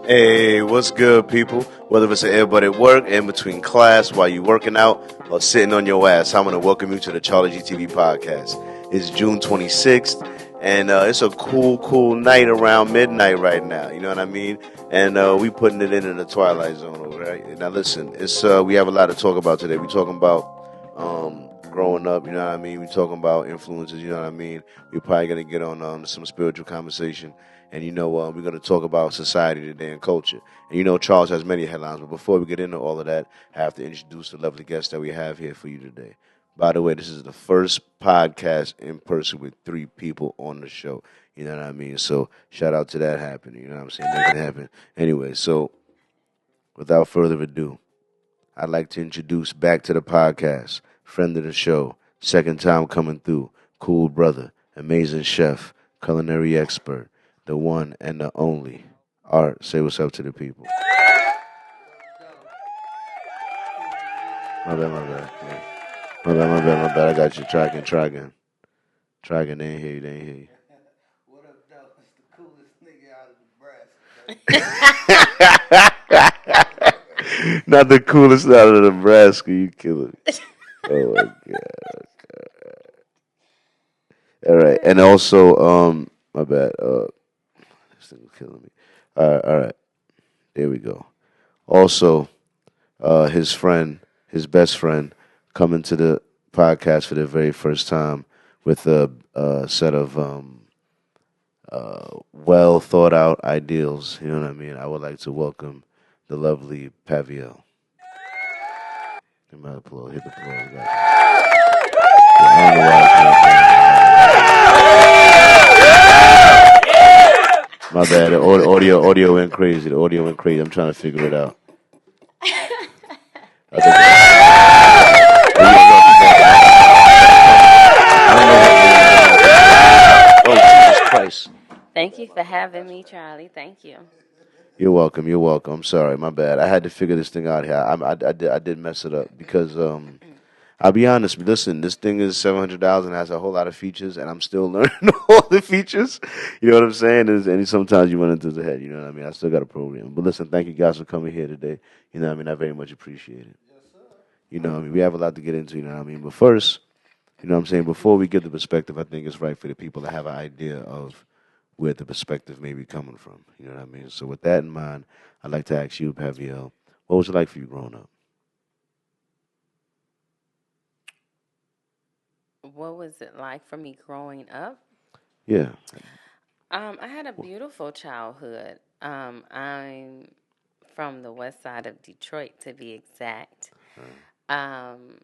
Hey, what's good, people? Whether it's everybody at work, in between class, while you're working out, or sitting on your ass, I'm going to welcome you to the CharlieGtv Podcast. It's June 26th, and it's a cool night around midnight right now. You know what I mean? And we putting it in the twilight zone over right now. Listen, it's we have a lot to talk about today. We talking about growing up. You know what I mean? We talking about influences. You know what I mean? We're probably gonna get on some spiritual conversation. And we're going to talk about society today and culture. And Charles has many headlines, but before we get into all of that, I have to introduce the lovely guest that we have here for you today. By the way, this is the first podcast in person with 3 people on the show. You know what I mean? So shout out to that happening. You know what I'm saying? Making it happen. Anyway, so without further ado, I'd like to introduce back to the podcast, friend of the show, second time coming through, cool brother, amazing chef, culinary expert, the one and the only. Art, say what's up to the people. My bad. My bad. I got you. Try again. They ain't hear you. What up, though? It's the coolest nigga out of Nebraska. Not the coolest out of Nebraska. You killing me. Oh my god. All right, and also, my bad. This thing is killing me. All right. There we go. Also, his best friend, coming to the podcast for the very first time with a set of well thought out ideals. You know what I mean? I would like to welcome the lovely Pavel. Hit the applause. I don't know why my bad. The audio went crazy. I'm trying to figure it out. Oh, Jesus Christ. Thank you for having me, Charlie. Thank you. You're welcome. I'm sorry. My bad. I had to figure this thing out here. I did mess it up because I'll be honest. Listen, this thing is $700 and has a whole lot of features, and I'm still learning all the features. You know what I'm saying? And sometimes you run into the head. You know what I mean? I still got a program. But listen, thank you guys for coming here today. You know what I mean? I very much appreciate it. You know what I mean? We have a lot to get into. You know what I mean? But first, you know what I'm saying? Before we get the perspective, I think it's right for the people to have an idea of where the perspective may be coming from. You know what I mean? So with that in mind, I'd like to ask you, Paviel, what was it like for you growing up? What was it like for me growing up? Yeah. I had a beautiful childhood. I'm from the west side of Detroit, to be exact. Um,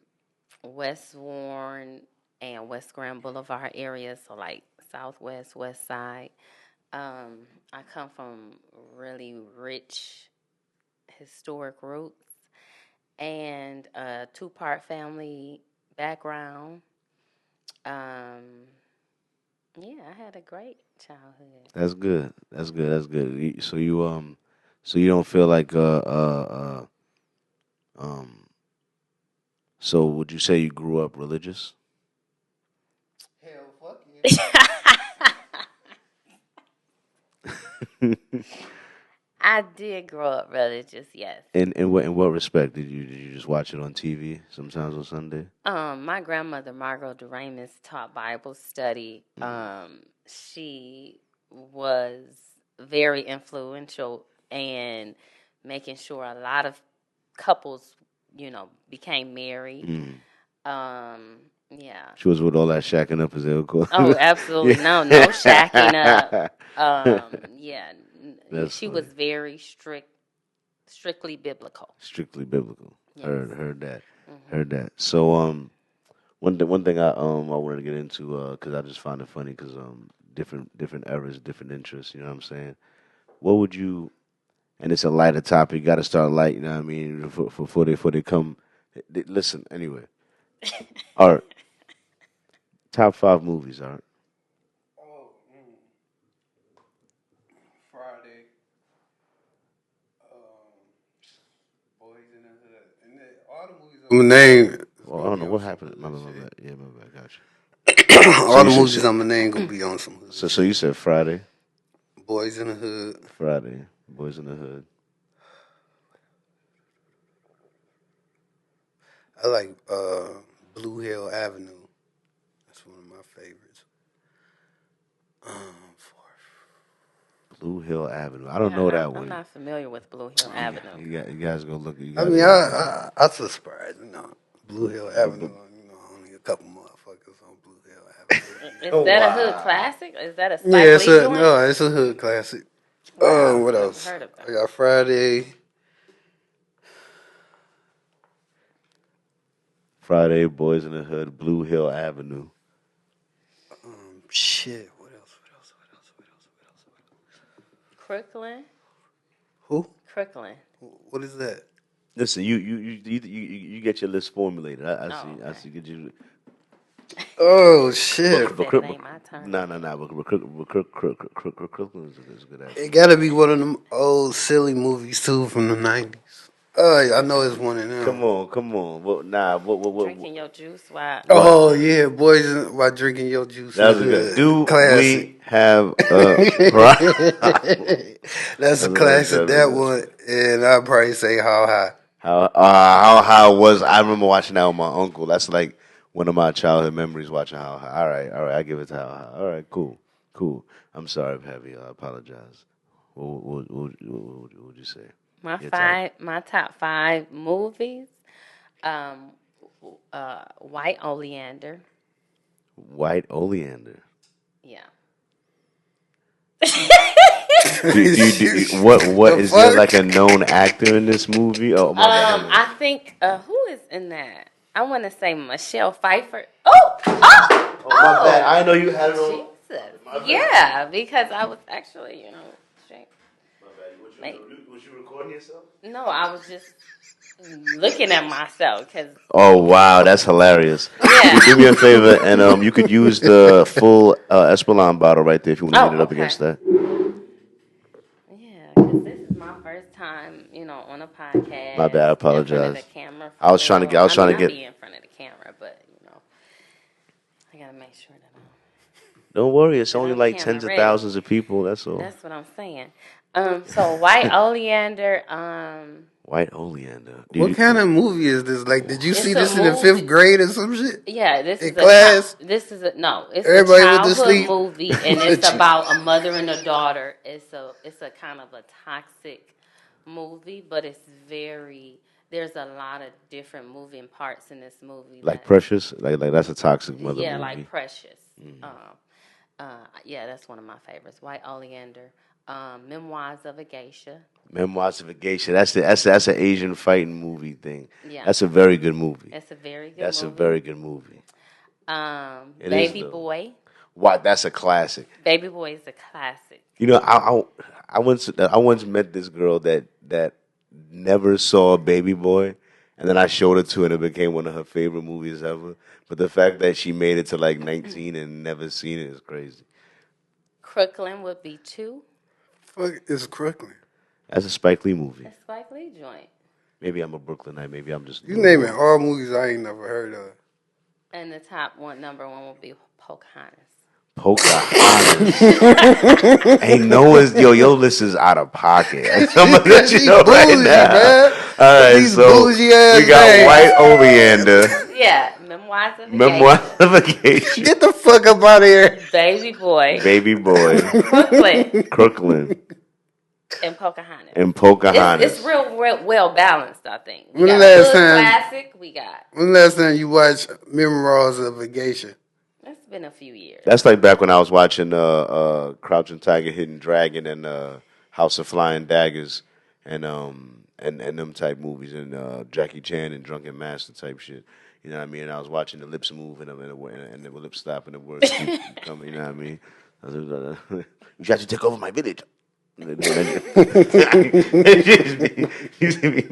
West Warren and West Grand Boulevard area, so like Southwest, West Side. I come from really rich historic roots and a 2-part family background. Um, yeah, I had a great childhood. That's good. So you don't feel like um so would you say you grew up religious? Hell, fuck yeah. I did grow up religious, yes. In what respect did you just watch it on TV sometimes on Sunday? My grandmother, Margot Doremus, taught Bible study. She was very influential in making sure a lot of couples, became married. Mm. Yeah. She was with all that shacking up as they would call it. Oh, absolutely. Yeah. No shacking up. Yeah. That's She funny. was very strictly biblical. Strictly biblical. Yes. Heard that. Mhm. Heard that. So one thing I wanted to get into because I just find it funny because different eras, different interests. You know what I'm saying? What would you? And it's a lighter topic. You got to start light. You know what I mean? Before they come. Listen anyway. Art. Top 5 movies. Art. Oh, Friday. Boys in the Hood. And all the movies I'm gonna name. Well, I don't know what happened. My bad. Yeah, my bad. Got you. All the movies I'm gonna name gonna be on some hood. So you said Friday. Boys in the Hood. Friday. Boys in the Hood. I like Blue Hill Avenue. That's one of my favorites. Blue Hill Avenue. I don't know that I'm one. not familiar with Blue Hill Avenue. You guys go look. I mean, I subscribe. Blue Hill Avenue. Only a couple motherfuckers on Blue Hill Avenue. Is that a hood classic? Is that a Spike Yeah, Lee joint? it's a hood classic. Wow, What never else? heard of that. I got Friday. Friday, Boys in the Hood, Blue Hill Avenue. Shit. What else? Crooklyn. Who? Crooklyn. What is that? Listen, you get your list formulated. I see. Okay. I see. Get you. Oh shit! It ain't my turn. No. But Crooklyn is a good actor. It gotta be one of them old silly movies too from the '90s. I know it's one of them. Come on. What? Drinking your juice while. Oh yeah, boys while drinking your juice. That was a good. Do classic. we have That's a classic. That one, and I'd probably say How High. How High was? I remember watching that with my uncle. That's like one of my childhood memories watching How High. All right. I give it to How High. All right, cool. I'm sorry, Pavi. I apologize. What would you say? My top 5 movies. White Oleander. White Oleander. Yeah. What is there like a known actor in this movie? Oh my God. I think who is in that? I want to say Michelle Pfeiffer. Oh, my bad. I know you had it on. Jesus. Yeah, because I was actually, straight. My bad. Was you recording yourself? No, I was just looking at myself because. Oh wow, that's hilarious. Yeah. Do me a favor, and you could use the full Espolon bottle right there if you want to hit it up against that. Yeah, because this is my first time, on a podcast. My bad, I apologize. In front of the camera. I was trying to get. I'll be in front of the camera, but I gotta make sure that I'm. Don't worry, it's only like camera tens of ready. thousands of people. That's all. That's what I'm saying. So White Oleander. White Oleander. What kind of movie is this? Like, did you see this in the movie. 5th grade or some shit? Yeah, this is class. This is no. It's Everybody a went to childhood sleep. movie, and it's about a mother and a daughter. It's a kind of a toxic movie, but it's very. There's a lot of different moving parts in this movie. Like Precious, like that's a toxic mother movie. Like Precious. Yeah, that's one of my favorites. White Oleander. Memoirs of a Geisha. Memoirs of a Geisha. That's an Asian fighting movie thing. Yeah, that's a very good movie. It's a very good. That's movie. a very good movie. Baby Boy. What? That's a classic. Baby Boy is a classic. I once met this girl that never saw Baby Boy, and then I showed it to her, and it became one of her favorite movies ever. But the fact that she made it to like 19 and never seen it is crazy. Crooklyn would be 2. Fuck is Crooklyn? That's a Spike Lee movie. A Spike Lee joint. Maybe I'm a Brooklynite. Maybe I'm just. You naming all movies I ain't never heard of. And the top number one would be Pocahontas. Ain't no one's your list is out of pocket. I'm gonna let you know right now. Man. All right, These so bougie ass we got names. White Oleander. Yeah, Memoirs of a Geisha. Get the fuck up out of here. Baby Boy. Crooklyn. And Pocahontas. It's real well balanced, I think. We got a good classic. When the last time you watched Memoirs of a Geisha? It's been a few years. That's like back when I was watching Crouching Tiger, Hidden Dragon, and House of Flying Daggers, and them type movies, and Jackie Chan and Drunken Master type shit. You know what I mean? And I was watching the lips move and the lips stop and the words keep coming. You know what I mean? I was like, you got to take over my village. You see me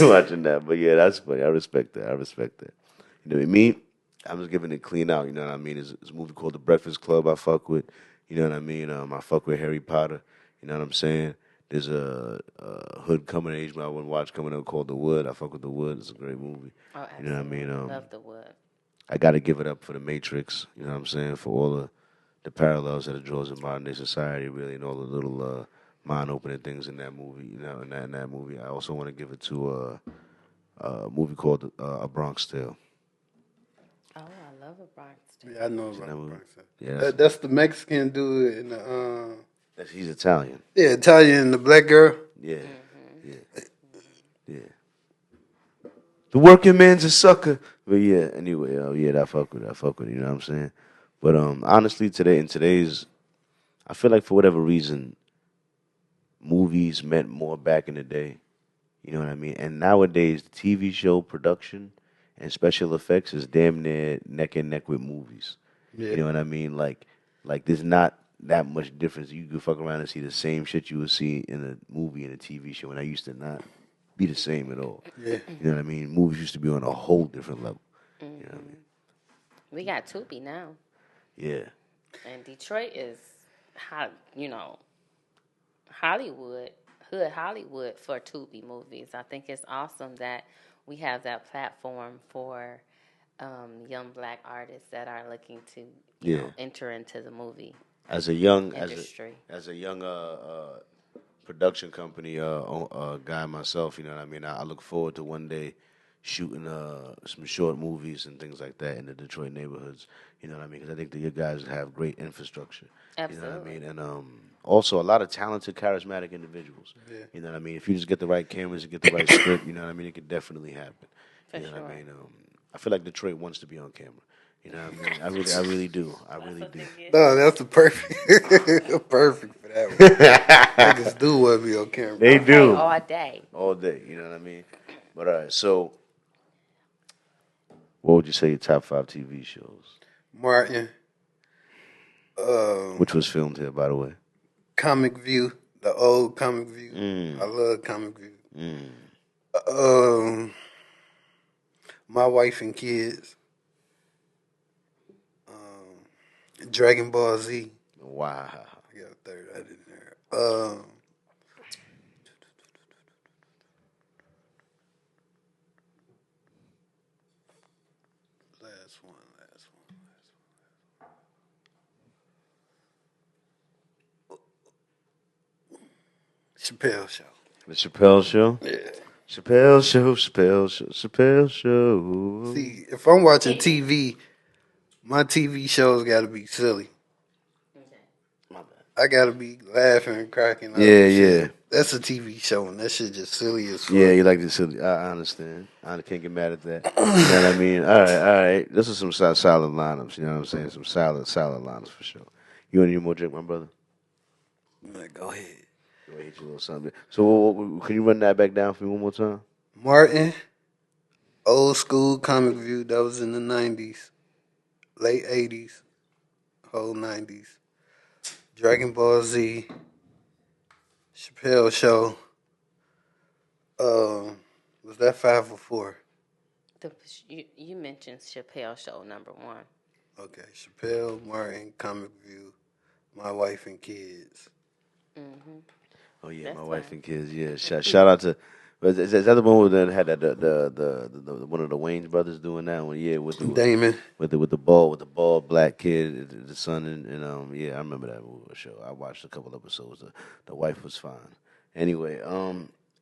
watching that, but yeah, that's funny. I respect that. You know what I mean? I'm just giving it clean out. You know what I mean? It's a movie called The Breakfast Club. I fuck with. You know what I mean? I fuck with Harry Potter. You know what I'm saying? There's a hood coming age movie I wouldn't watch coming up called The Wood. I fuck with The Wood. It's a great movie. Oh, you know what I mean? Love The Wood. I got to give it up for The Matrix. You know what I'm saying? For all the parallels that it draws in modern day society, really, and all the little mind-opening things in that movie. You know, in that movie, I also want to give it to a movie called A Bronx Tale. Oh, I love a Bronx too. Yeah, I know Seen about that the movie? Bronx. Yeah, That's the Mexican dude and the he's Italian. yeah, Italian and the black girl. Yeah, Mm-hmm. yeah, yeah. The working man's a sucker. But yeah, anyway, yeah, I fuck with it. I fuck with it. You know what I'm saying? But honestly, in today's, I feel like for whatever reason, movies meant more back in the day. You know what I mean? And nowadays, the TV show production and special effects is damn near neck and neck with movies. Yeah, You know what I mean? Like there's not that much difference. You could fuck around and see the same shit you would see in a movie and a TV show, and I used to not be the same at all. yeah. You know what I mean? Movies used to be on a whole different level. You know what I mean? We got Tubi now, Yeah. and Detroit is, you know, Hollywood, hood Hollywood for Tubi movies. I think it's awesome that we have that platform for young black artists that are looking to, you Yeah. know, enter into the movie As a young industry. as a young production company guy myself, you know what I mean? I look forward to one day shooting some short movies and things like that in the Detroit neighborhoods. You know what I mean? Because I think that you guys have great infrastructure. You know what I Absolutely. mean? And also a lot of talented, charismatic individuals. Yeah. You know what I mean? If you just get the right cameras and get the right script, you know what I mean? It could definitely happen. For You know sure. what I mean? I feel like Detroit wants to be on camera. You know what I mean? I really do. I really do. No, that's the perfect, perfect for that one. Niggas do want to be on camera. They Okay, do. all day. All day. You know what I mean? But all right, so what would you say your top 5 TV shows? Martin, Which was filmed here, by the way. Comic View, the old Comic View. I Mm, love Comic View. mm. My Wife and Kids, Dragon Ball Z. Wow. I got a third out in there. Last one. Chappelle Show. The Chappelle Show? Yeah. Chappelle Show, Chappelle Show, Chappelle Show. See, if I'm watching TV, my TV shows got to be silly. My bad. I got to be laughing and cracking up. Yeah, and shit. yeah. That's a TV show, and that shit just silly as fuck. Yeah, you like this. I understand. I can't get mad at that. You know what I mean? All right, all right. This is some solid lineups. You know what I'm saying? Some solid lineups for sure. You want any more drink, my brother? Like, go ahead. Go ahead, hit you a little something. So, can you run that back down for me one more time? Martin, old school Comic View, that was in the 90s, late 80s, whole 90s. Dragon Ball Z, Chappelle Show. Was that 5 or 4? You mentioned Chappelle Show #1. Okay, Chappelle, Martin, Comic View, My Wife and Kids. Mm-hmm. Oh yeah, That's my wife fine. and kids. Yeah, shout out to. Is that the one that had the one of the Wayne's brothers doing that one? Yeah, Damon. with the bald black kid, the son, and yeah, I remember that movie show. I watched a couple episodes. The wife was fine. Anyway,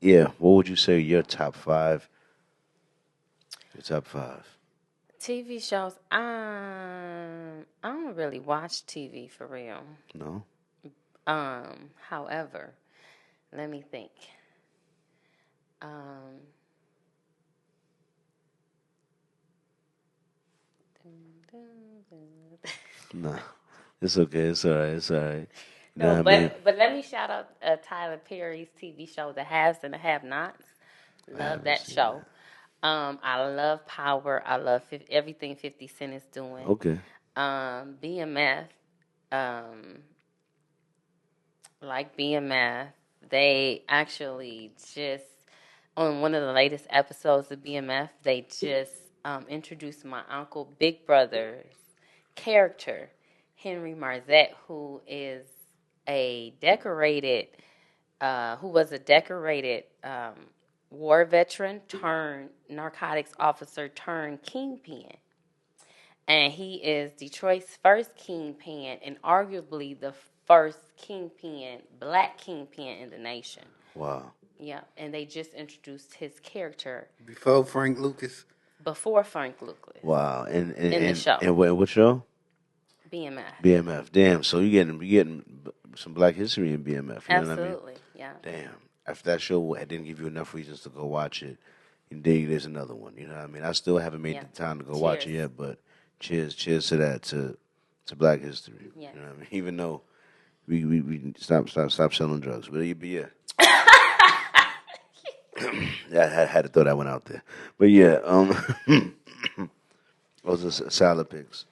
yeah, what would you say your top 5? Your top 5. TV shows. I don't really watch TV for real. No. However, let me think. Um, Nah, it's okay. It's all right. It's all right. You know no, what I mean? but let me shout out Tyler Perry's TV show, The Haves and the Have-Nots. I Love haven't that seen show. I love Power. I love everything 50 Cent is doing. Okay. BMF. Like BMF, they actually just on one of the latest episodes of BMF, they just introduced my uncle Big Brother's character, Henry Marzette, who is a decorated, who was a decorated war veteran turned narcotics officer turned kingpin. And he is Detroit's first kingpin and arguably the first kingpin, black kingpin in the nation. Wow. Yeah, and they just introduced his character Before Frank Lucas. before Frank Lucas Wow. in the show. And what show? BMF. BMF. Damn. So you getting some Black history in BMF. You know what I mean? Absolutely, yeah. Damn. After that show didn't give you enough reasons to go watch it, there's another one. You know what I mean? I still haven't made Yeah. the time to go watch it Cheers. yet, but cheers to that, to Black history. Yeah. You know what I mean? Even though we stop selling drugs, but yeah. Yeah, I had to throw that one out there. But yeah, those are salad picks.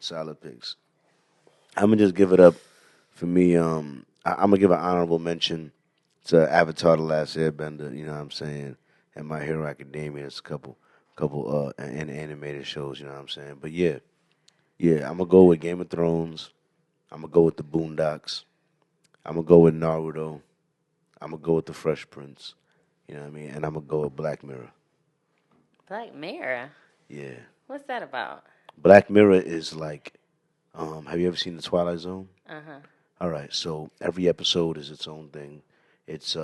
I'm gonna just give it up for me. I'm gonna give an honorable mention to Avatar: The Last Airbender. You know what I'm saying? And My Hero Academia. It's a couple animated shows. You know what I'm saying? But yeah, I'm gonna go with Game of Thrones. I'm gonna go with the Boondocks. I'm gonna go with Naruto. I'm gonna go with the Fresh Prince. You know what I mean? And I'm gonna go with Black Mirror. Black Mirror. Yeah, What's that about? Black Mirror is like, have you ever seen The Twilight Zone? Uh-huh. All right, so every episode is its own thing. It's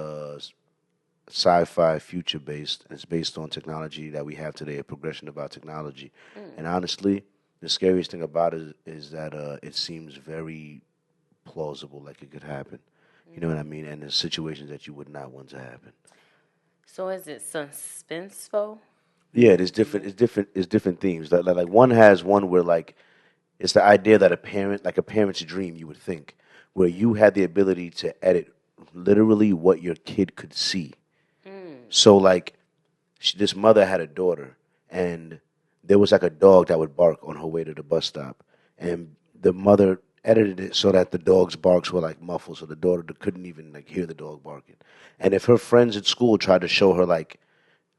sci-fi, future-based. It's based on technology that we have today, a progression of our technology. And honestly, the scariest thing about it is that it seems very plausible, like it could happen. You know what I mean? And there's situations that you would not want to happen. So is it suspenseful? Yeah, there's different. It's different themes. Like one has one where like it's the idea that a parent's dream, you would think, where you had the ability to edit literally what your kid could see. So like, this mother had a daughter, and there was like a dog that would bark on her way to the bus stop, and the mother edited it so that the dog's barks were like muffled, so the daughter couldn't even like hear the dog barking. And if her friends at school tried to show her like,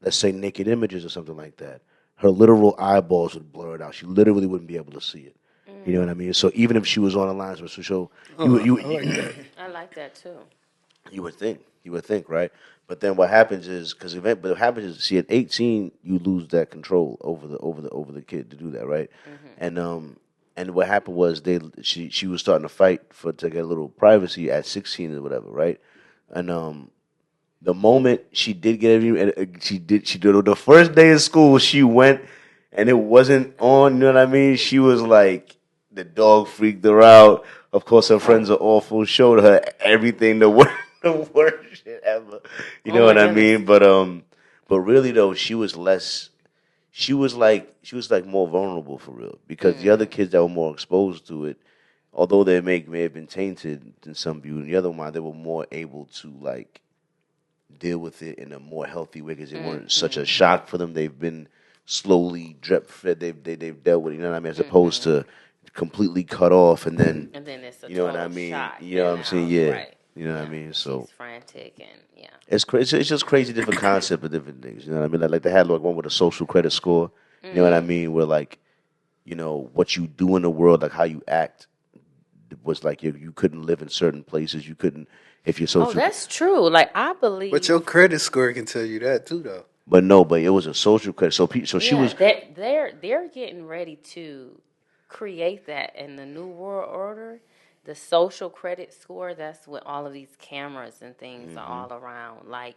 let's say, naked images or something like that, her literal eyeballs would blur it out. She literally wouldn't be able to see it. You know what I mean? So even if she was on the lines with show, I like that too. you would think, right? But then what happens is, see, at 18 you lose that control over the kid to do that, right? And what happened was she was starting to fight to get a little privacy at 16 or whatever, right? And the moment she did get everything, she did the first day of school, she went and it wasn't on. You know what I mean? She was like, the dog freaked her out. Of course, her friends are awful. Showed her everything, the worst shit ever. You know what I mean? But really though, she was less. She was like more vulnerable for real, because the other kids that were more exposed to it, although they may have been tainted in some view, in the other one they were more able to like deal with it in a more healthy way because it weren't such a shock for them. They've been slowly drip fed. They've dealt with it, you know what I mean, as opposed to completely cut off and then it's a you know what I total mean. shock You know what I'm saying? now, Yeah. right. You know what I mean? So she's frantic and yeah. it's crazy. It's just crazy different concept of different things. You know what I mean? Like they had like one with a social credit score. You know what I mean? Where like, you know, what you do in the world, like how you act, was like you couldn't live in certain places. You couldn't if you're social. Oh, that's true. Like I believe. But your credit score can tell you that too, though. But it was a social credit. So she was. They're getting ready to create that in the new world order. The social credit score. That's what all of these cameras and things are all around. Like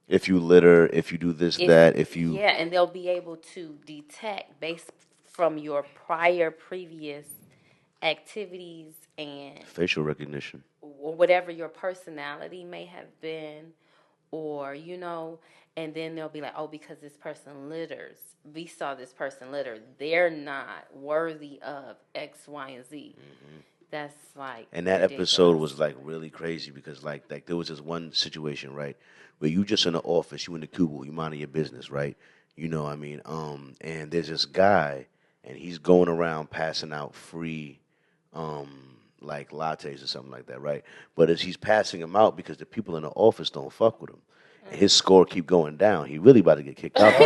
If you litter, if you do this, that, if you. Yeah, and they'll be able to detect based from your previous activities and Facial recognition. or whatever your personality may have been, or and then they'll be like, oh, because this person litters, we saw this person litter, they're not worthy of X, Y, and Z. That's like, and that ridiculous. episode was like really crazy because like there was this one situation, right, where you just in the office, you in the cubicle, you minding your business, right? You know what I mean? And there's this guy, and he's going around passing out free, like lattes or something like that, right? But as he's passing them out, because the people in the office don't fuck with him, and his score keep going down, he really about to get kicked out.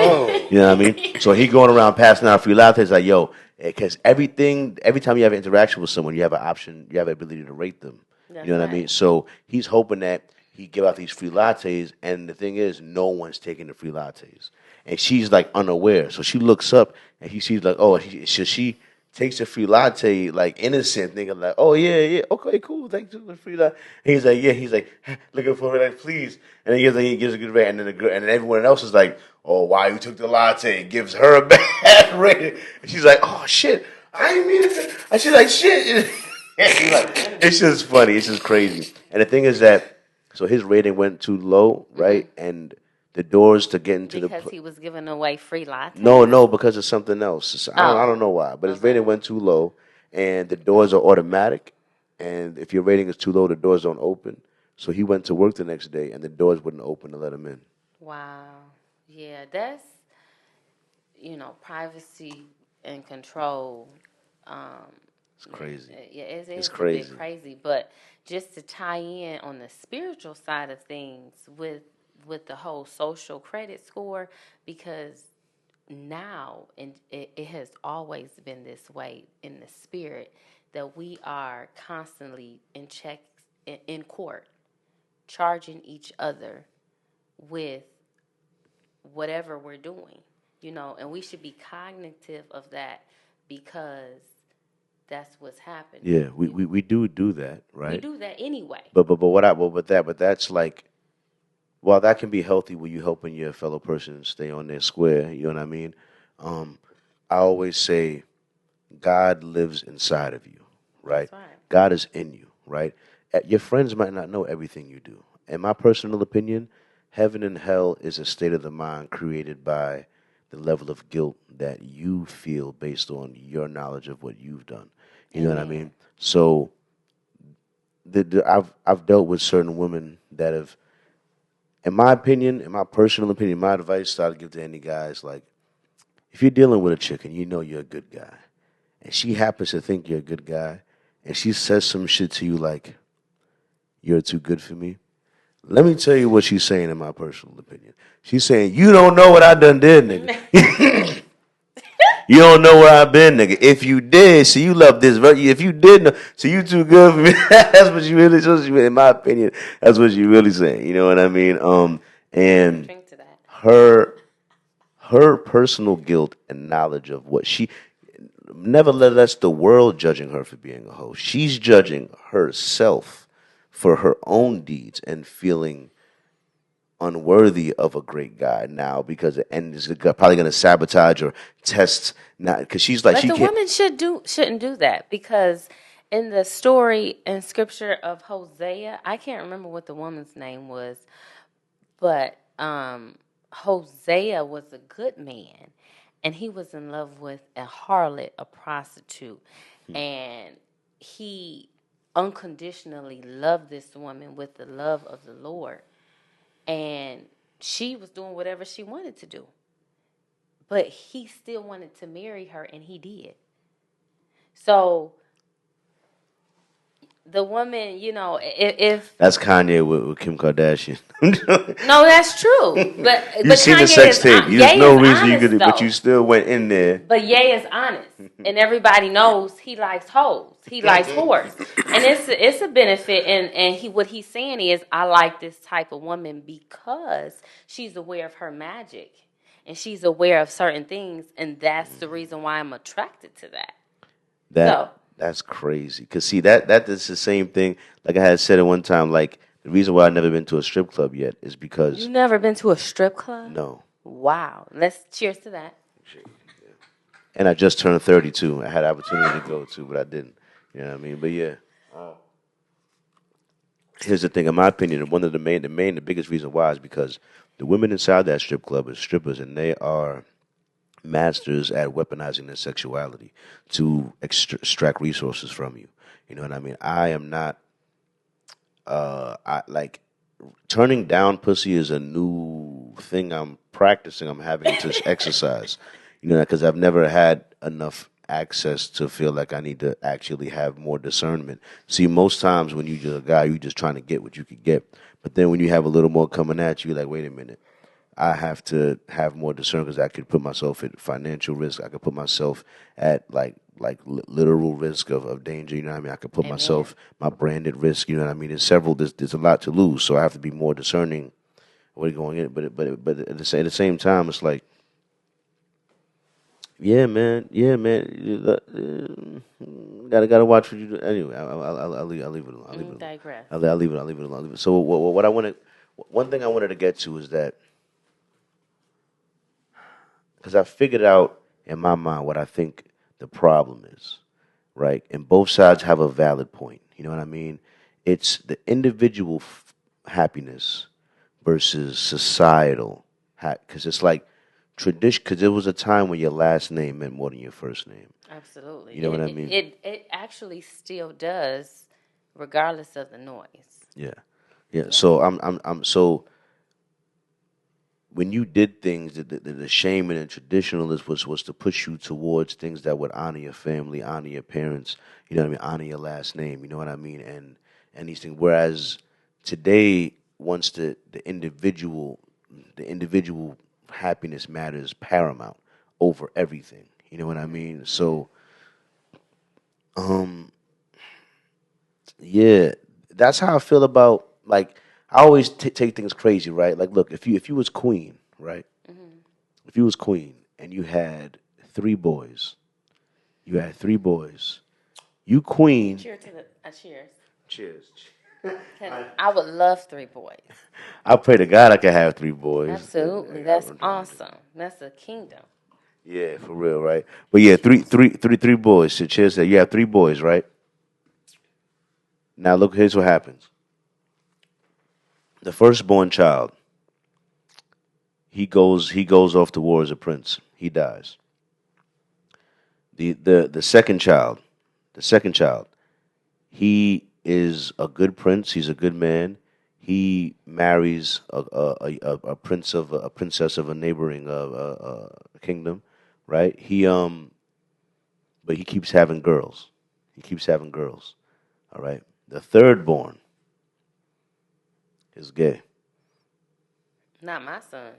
You know what I mean? So he going around passing out free lattes, like, yo, because every time you have an interaction with someone, you have an option, you have the ability to rate them. That's you know what I mean? So he's hoping that he give out these free lattes, and the thing is, no one's taking the free lattes. And she's like unaware. So she looks up and he sees like, oh, should she takes a free latte, like innocent, thinking like, oh yeah, okay, cool, thanks for the free latte. And he's like, yeah, he's like looking for her, like please, and then he gives a good rating, and then the girl, and then everyone else is like, oh, why you took the latte? And gives her a bad rating, and she's like, oh shit, I didn't mean it. And she's like, shit. And she's like, it's just funny, it's just crazy. And the thing is that, so his rating went too low, right? And the doors to get into Because he was giving away free lattes? no, because of something else. I don't know why, but his Okay. rating went too low, and the doors are automatic. And if your rating is too low, the doors don't open. So he went to work the next day, and the doors wouldn't open to let him in. Wow. Yeah, that's, privacy and control. Um, It's crazy. yeah, it It's is a crazy. bit crazy. But just to tie in on the spiritual side of things with the whole social credit score, because now, and it has always been this way in the spirit, that we are constantly in checks in court, charging each other with whatever we're doing, and we should be cognitive of that, because that's what's happening. Yeah, we do that, right? We do that anyway. But that's like, well, that can be healthy when you helping your fellow person stay on their square. You know what I mean? I always say, God lives inside of you, right? That's right. God is in you, right? Your friends might not know everything you do. In my personal opinion, heaven and hell is a state of the mind created by the level of guilt that you feel based on your knowledge of what you've done. You know what I mean? So I've dealt with certain women that have, in my opinion, in my personal opinion, my advice that I give to any guys, like, if you're dealing with a chick and you know you're a good guy, and she happens to think you're a good guy, and she says some shit to you like, you're too good for me, let me tell you what she's saying in my personal opinion. She's saying, you don't know what I done did, nigga. You don't know where I've been, nigga. If you did, so you love this. If you didn't, so you too good for me. That's what you really, in my opinion, that's what you really saying. You know what I mean? And Drink to that. her personal guilt and knowledge of what she, nevertheless, the world judging her for being a hoe. She's judging herself for her own deeds and feeling unworthy of a great guy now, because and is probably going to sabotage or test, not because she's like, But she the can't. woman shouldn't do that, because in the story in scripture of Hosea, I can't remember what the woman's name was, but Hosea was a good man, and he was in love with a harlot, a prostitute, and he unconditionally loved this woman with the love of the Lord, and she was doing whatever she wanted to do, but he still wanted to marry her, and he did. So the woman, if That's Kanye with Kim Kardashian. no, that's true. But You seen the Kanye sex is tape. Ye There's no is reason you honest, could, but though. you still went in there. But Ye is honest, and everybody knows he likes hoes. He likes whores, and it's a benefit. And what he's saying is, I like this type of woman because she's aware of her magic, and she's aware of certain things, and that's the reason why I'm attracted to that. That's crazy. Cause see, that is the same thing. Like I had said at one time, like the reason why I've never been to a strip club yet is because You never been to a strip club? no. Wow. Let's cheers to that. And I just turned 32. I had the opportunity to go to, but I didn't. You know what I mean? But yeah. Here's the thing, in my opinion, one of the biggest reason why is because the women inside that strip club are strippers, and they are masters at weaponizing their sexuality to extract resources from you. You know what I mean? I am not. I like turning down pussy is a new thing I'm practicing. I'm having to exercise. You know, because I've never had enough access to feel like I need to actually have more discernment. See, most times when you just a guy, you just trying to get what you could get. But then when you have a little more coming at you, you're like, wait a minute. I have to have more discernment because I could put myself at financial risk. I could put myself at literal risk of danger. You know what I mean? I could put myself, my brand at risk. You know what I mean? There's a lot to lose. So I have to be more discerning what going in. But at the same time, it's like Yeah, man. Yeah, man. Gotta watch what you do. Anyway, I'll leave it alone. I'll leave it alone. Digress. I'll leave it. I'll leave it alone. I'll leave it. So what I wanted, one thing I wanted to get to is that because I figured out in my mind what I think the problem is, right? And both sides have a valid point. You know what I mean? It's the individual happiness versus societal, because it's like tradition. Because there was a time when your last name meant more than your first name. Absolutely. You know what I mean? It actually still does, regardless of the noise. Yeah, yeah. So I'm so when you did things, the shame and the traditionalist was to push you towards things that would honor your family, honor your parents. You know what I mean? Honor your last name. You know what I mean? And these things. Whereas today, once the individual happiness matters paramount over everything. You know what I mean? So, um, yeah, that's how I feel about like I always take things crazy, right? Like, look, if you was queen, right? Mm-hmm. If you was queen and you had three boys, you had three boys. You queen. Cheers to the cheers. Cheers. 'Cause I would love 3 boys. I pray to God I could have three boys. Absolutely, that's awesome. That's a kingdom. Yeah, for real, right? But yeah, three boys. So cheers. You have three boys, right? Now look, here's what happens. The firstborn child, he goes off to war as a prince. He dies. The second child, he is a good prince. He's a good man. He marries a princess of a neighboring kingdom, right? But he keeps having girls. He keeps having girls. All right. The third born is gay. Not my son.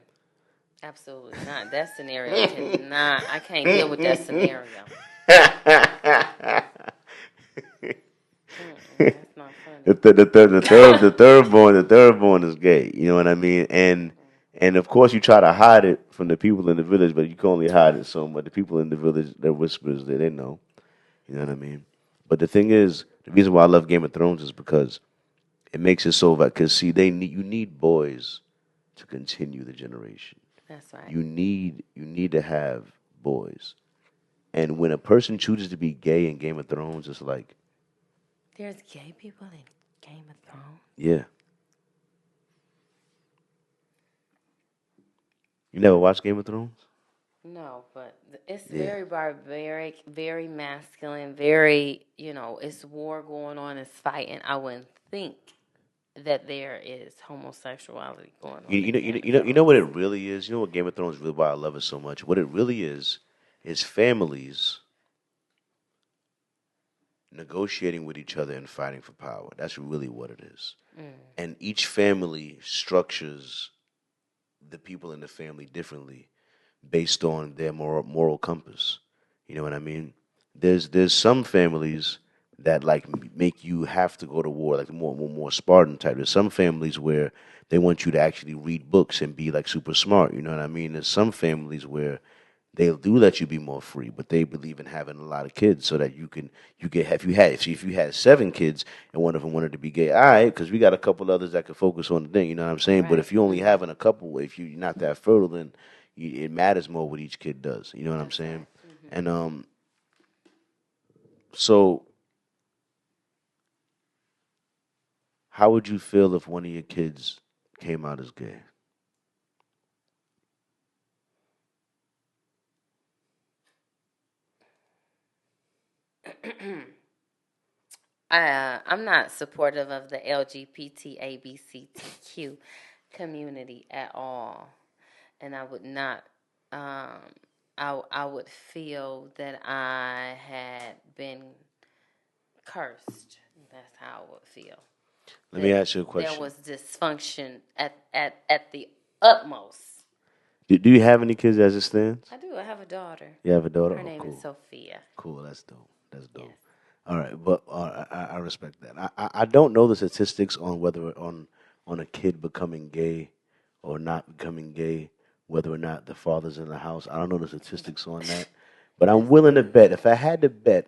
Absolutely not. That scenario cannot. I can't deal with that scenario. That's not funny. The third born is gay. You know what I mean? And of course you try to hide it from the people in the village, but you can only hide it so much. The people in the village, they're whispers, they know. You know what I mean? But the thing is, the reason why I love Game of Thrones is because it makes it so that because see, you need boys to continue the generation. That's right. You need to have boys. And when a person chooses to be gay in Game of Thrones, it's like, There's gay people in Game of Thrones. yeah. You never watched Game of Thrones? No, but it's Yeah. very barbaric, very masculine, very, it's war going on, it's fighting. I wouldn't think that there is homosexuality going on. You know what it really is? You know what Game of Thrones really why I love it so much? What it really is families negotiating with each other and fighting for power. That's really what it is. And each family structures the people in the family differently based on their moral compass. You know what I mean? There's some families that like make you have to go to war, like more Spartan type. There's some families where they want you to actually read books and be like super smart. You know what I mean? There's some families where they do let you be more free, but they believe in having a lot of kids so that you get if you had 7 kids and one of them wanted to be gay, all right, because we got a couple others that could focus on the thing. You know what I'm saying? But Right. if you only having a couple, if you're not that fertile, then it matters more what each kid does. You know what I'm saying? And so how would you feel if one of your kids came out as gay? I'm not supportive of the LGBTABCTQ community at all, and I would not. Um, I would feel that I had been cursed. That's how I would feel. Let me ask you a There question. was dysfunction at the utmost. Do you have any kids as it stands? I do. I have a daughter. You have a daughter? Her Oh, name cool. is Sophia. Cool. That's dope. That's dope. Yes. All right, but I respect that. I don't know the statistics on whether on a kid becoming gay or not becoming gay, whether or not the father's in the house. I don't know the statistics on that. But I'm willing to bet, if I had to bet,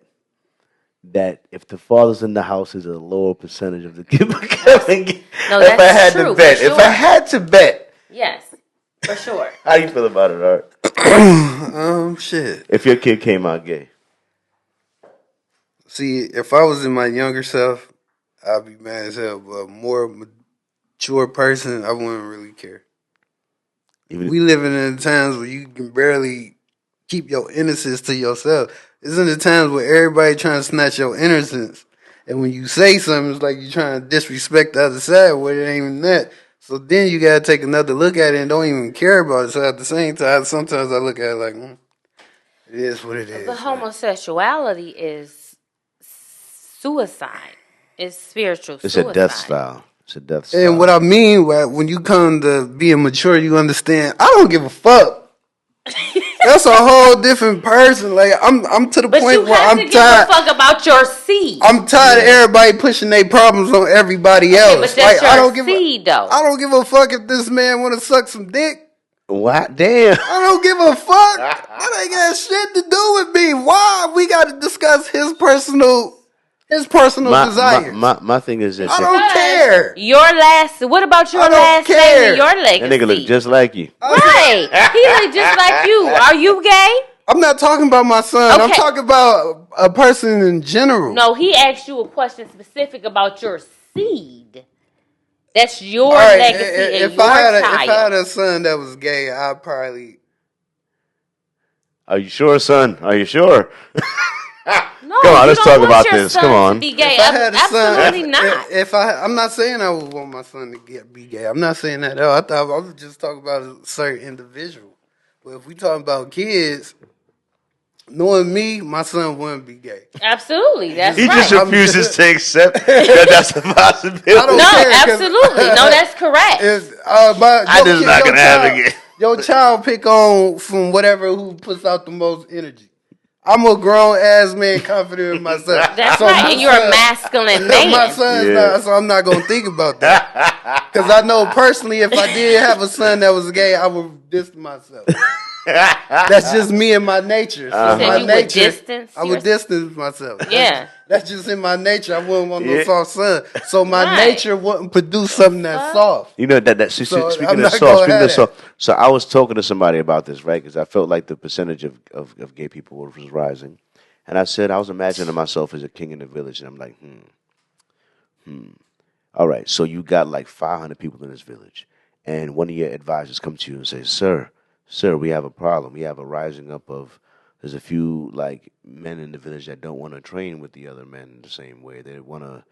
that if the father's in the house is a lower percentage of the kid. No, If I had true, to bet, sure. if I had to bet, Yes, for sure. how do you feel about it, Art? Shit. If your kid came out gay, See, if I was in my younger self, I'd be mad as hell. But a more mature person, I wouldn't really care. We living in times where you can barely keep your innocence to yourself. It's in the times where everybody trying to snatch your innocence. And when you say something, it's like you trying to disrespect the other side where it ain't even that. So then you gotta take another look at it and don't even care about it. So at the same time, sometimes I look at it like, it is what it is. But homosexuality is suicide. It's spiritual it's suicide. a death style. It's a death style. And what I mean, when you come to being mature, you understand. I don't give a fuck. That's a whole different person. Like I'm to the But point you where have I'm to give tired. a fuck about your seed. I'm tired of everybody pushing their problems on everybody else. But that's like your seed, though. I don't give a fuck if this man want to suck some dick. What? Damn. I don't give a fuck. That ain't got shit to do with me. Why we got to discuss his personal desires? My thing is this. I don't care. What about your last name and your legacy? That nigga look just like you. Right. He look just like you. Are you gay? I'm not talking about my son. Okay. I'm talking about a person in general. No, he asked you a question specific about your seed. That's your right, legacy and if your I child. had a son that was gay, I'd probably... Are you sure, son? Are you sure? No, come on, you let's don't talk want about your this. son Come on. to be gay. If I had a son, Absolutely not. I'm not saying I would want my son to be gay. I'm not saying that at all. I thought I was just talking about a certain individual. But if we talking about kids, knowing me, my son wouldn't be gay. Absolutely, that's He right. just refuses to accept that that's a possibility. I don't No, care, 'cause- absolutely. No, that's correct. I'm just not gonna advocate. Your child pick on from whatever who puts out the most energy. I'm a grown ass man, confident in myself. That's right, and you're a masculine man. My son's not, so I'm not gonna think about that. Because I know personally, if I did have a son that was gay, I would distance myself. That's just me and my nature. So You said my you would nature, distance I would distance myself. Yeah. That's just in my nature. I wouldn't want no soft son. So my Right. nature wouldn't produce something that's soft. You know that So speaking I'm of not soft, gonna speaking have of soft. So I was talking to somebody about this, right? Because I felt like the percentage of gay people was rising, and I said I was imagining myself as a king in the village, and I'm like, All right, so you got like 500 people in this village, and one of your advisors comes to you and says, "Sir, we have a problem. We have a rising up of." There's a few like men in the village that don't want to train with the other men the same way. They want to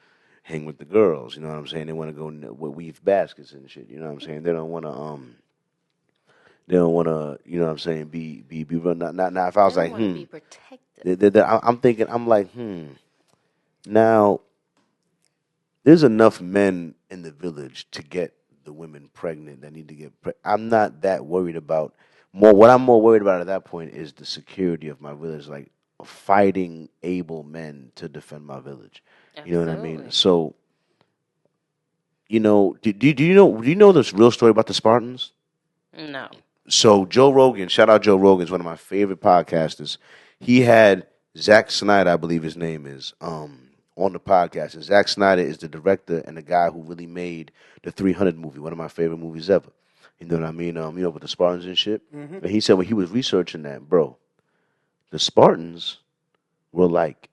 hang with the girls. You know what I'm saying? They want to go weave baskets and shit. You know what I'm saying? They don't want to. They don't want to. You know what I'm saying? Be not. If I was like, Be protected. I'm thinking. I'm like, Now, there's enough men in the village to get the women pregnant that need to get. I'm not that worried about. What I'm more worried about at that point is the security of my village, like fighting able men to defend my village. You know what I mean? So, do you know this real story about the Spartans? No. So Joe Rogan, shout out Joe Rogan, is one of my favorite podcasters. He had Zack Snyder, I believe his name is, on the podcast. And Zack Snyder is the director and the guy who really made the 300 movie, one of my favorite movies ever. You know what I mean? With the Spartans and shit. Mm-hmm. And he said when he was researching that, bro, the Spartans were like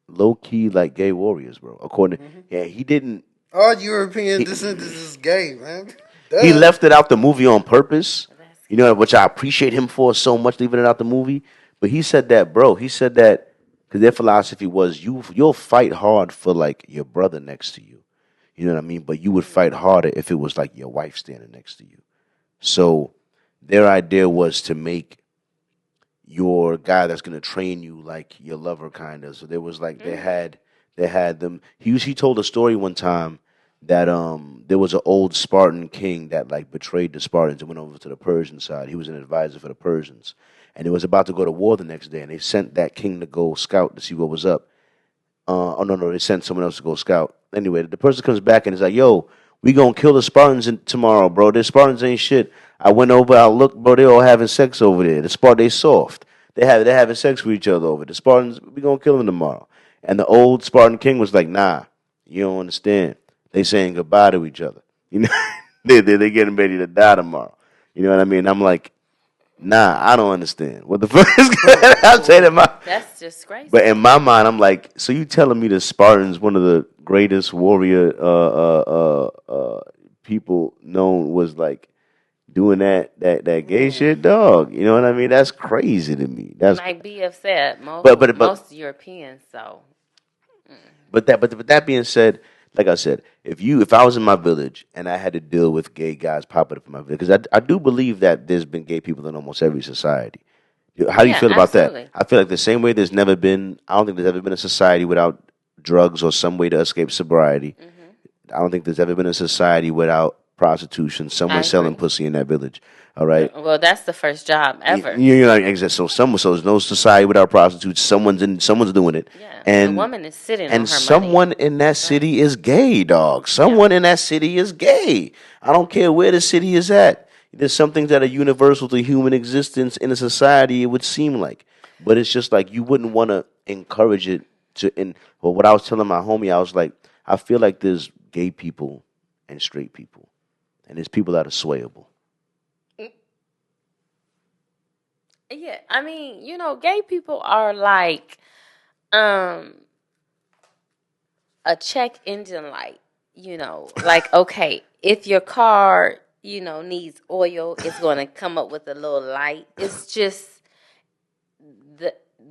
low-key like gay warriors, bro. According to, he didn't. All European descendants is gay, man. Duh. He left it out the movie on purpose, which I appreciate him for so much, leaving it out the movie. But he said that, bro. He said that because their philosophy was you'll fight hard for like your brother next to you. You know what I mean? But you would fight harder if it was like your wife standing next to you. So their idea was to make your guy that's going to train you like your lover, kind of. So there was like they had them. He told a story one time that there was an old Spartan king that like betrayed the Spartans and went over to the Persian side. He was an advisor for the Persians, and it was about to go to war the next day. And they sent that king to go scout to see what was up. They sent someone else to go scout. Anyway, the person comes back and is like, "Yo, we gonna kill the Spartans tomorrow, bro. The Spartans ain't shit. I went over, I looked, bro. They all having sex over there. They soft. They're having sex with each other over. The Spartans, we gonna kill them tomorrow. And the old Spartan king was like, nah, you don't understand. They saying goodbye to each other. You know, they getting ready to die tomorrow. You know what I mean? I'm like, nah, I don't understand. What the fuck is going on? I'm saying in my, That's just crazy. but in my mind, I'm like, so you telling me the Spartans, one of the greatest warrior people known, was like doing that gay shit, dog. You know what I mean? That's crazy to me. You might be upset. But Most Europeans, so. but that being said, like I said, if I was in my village and I had to deal with gay guys popping up in my village, because I do believe that there's been gay people in almost every society. How do you feel about absolutely. that? I feel like the same way there's never been. I don't think there's ever been a society without drugs or some way to escape sobriety. I don't think there's ever been a society without prostitution, someone selling pussy in that village. All right. Well, that's the first job ever. You know, exactly. So there's no society without prostitutes. Someone's doing it. Yeah, And the woman is sitting on her and someone money. in that city is gay, dog. Someone in that city is gay. I don't care where the city is at. There's some things that are universal to human existence in a society, it would seem like. But it's just like you wouldn't want to encourage it to. And well, what I was telling my homie, I was like, I feel like there's gay people and straight people, and there's people that are swayable. Yeah, I mean, gay people are like a check engine light. Like, okay, if your car, needs oil, it's going to come up with a little light. It's just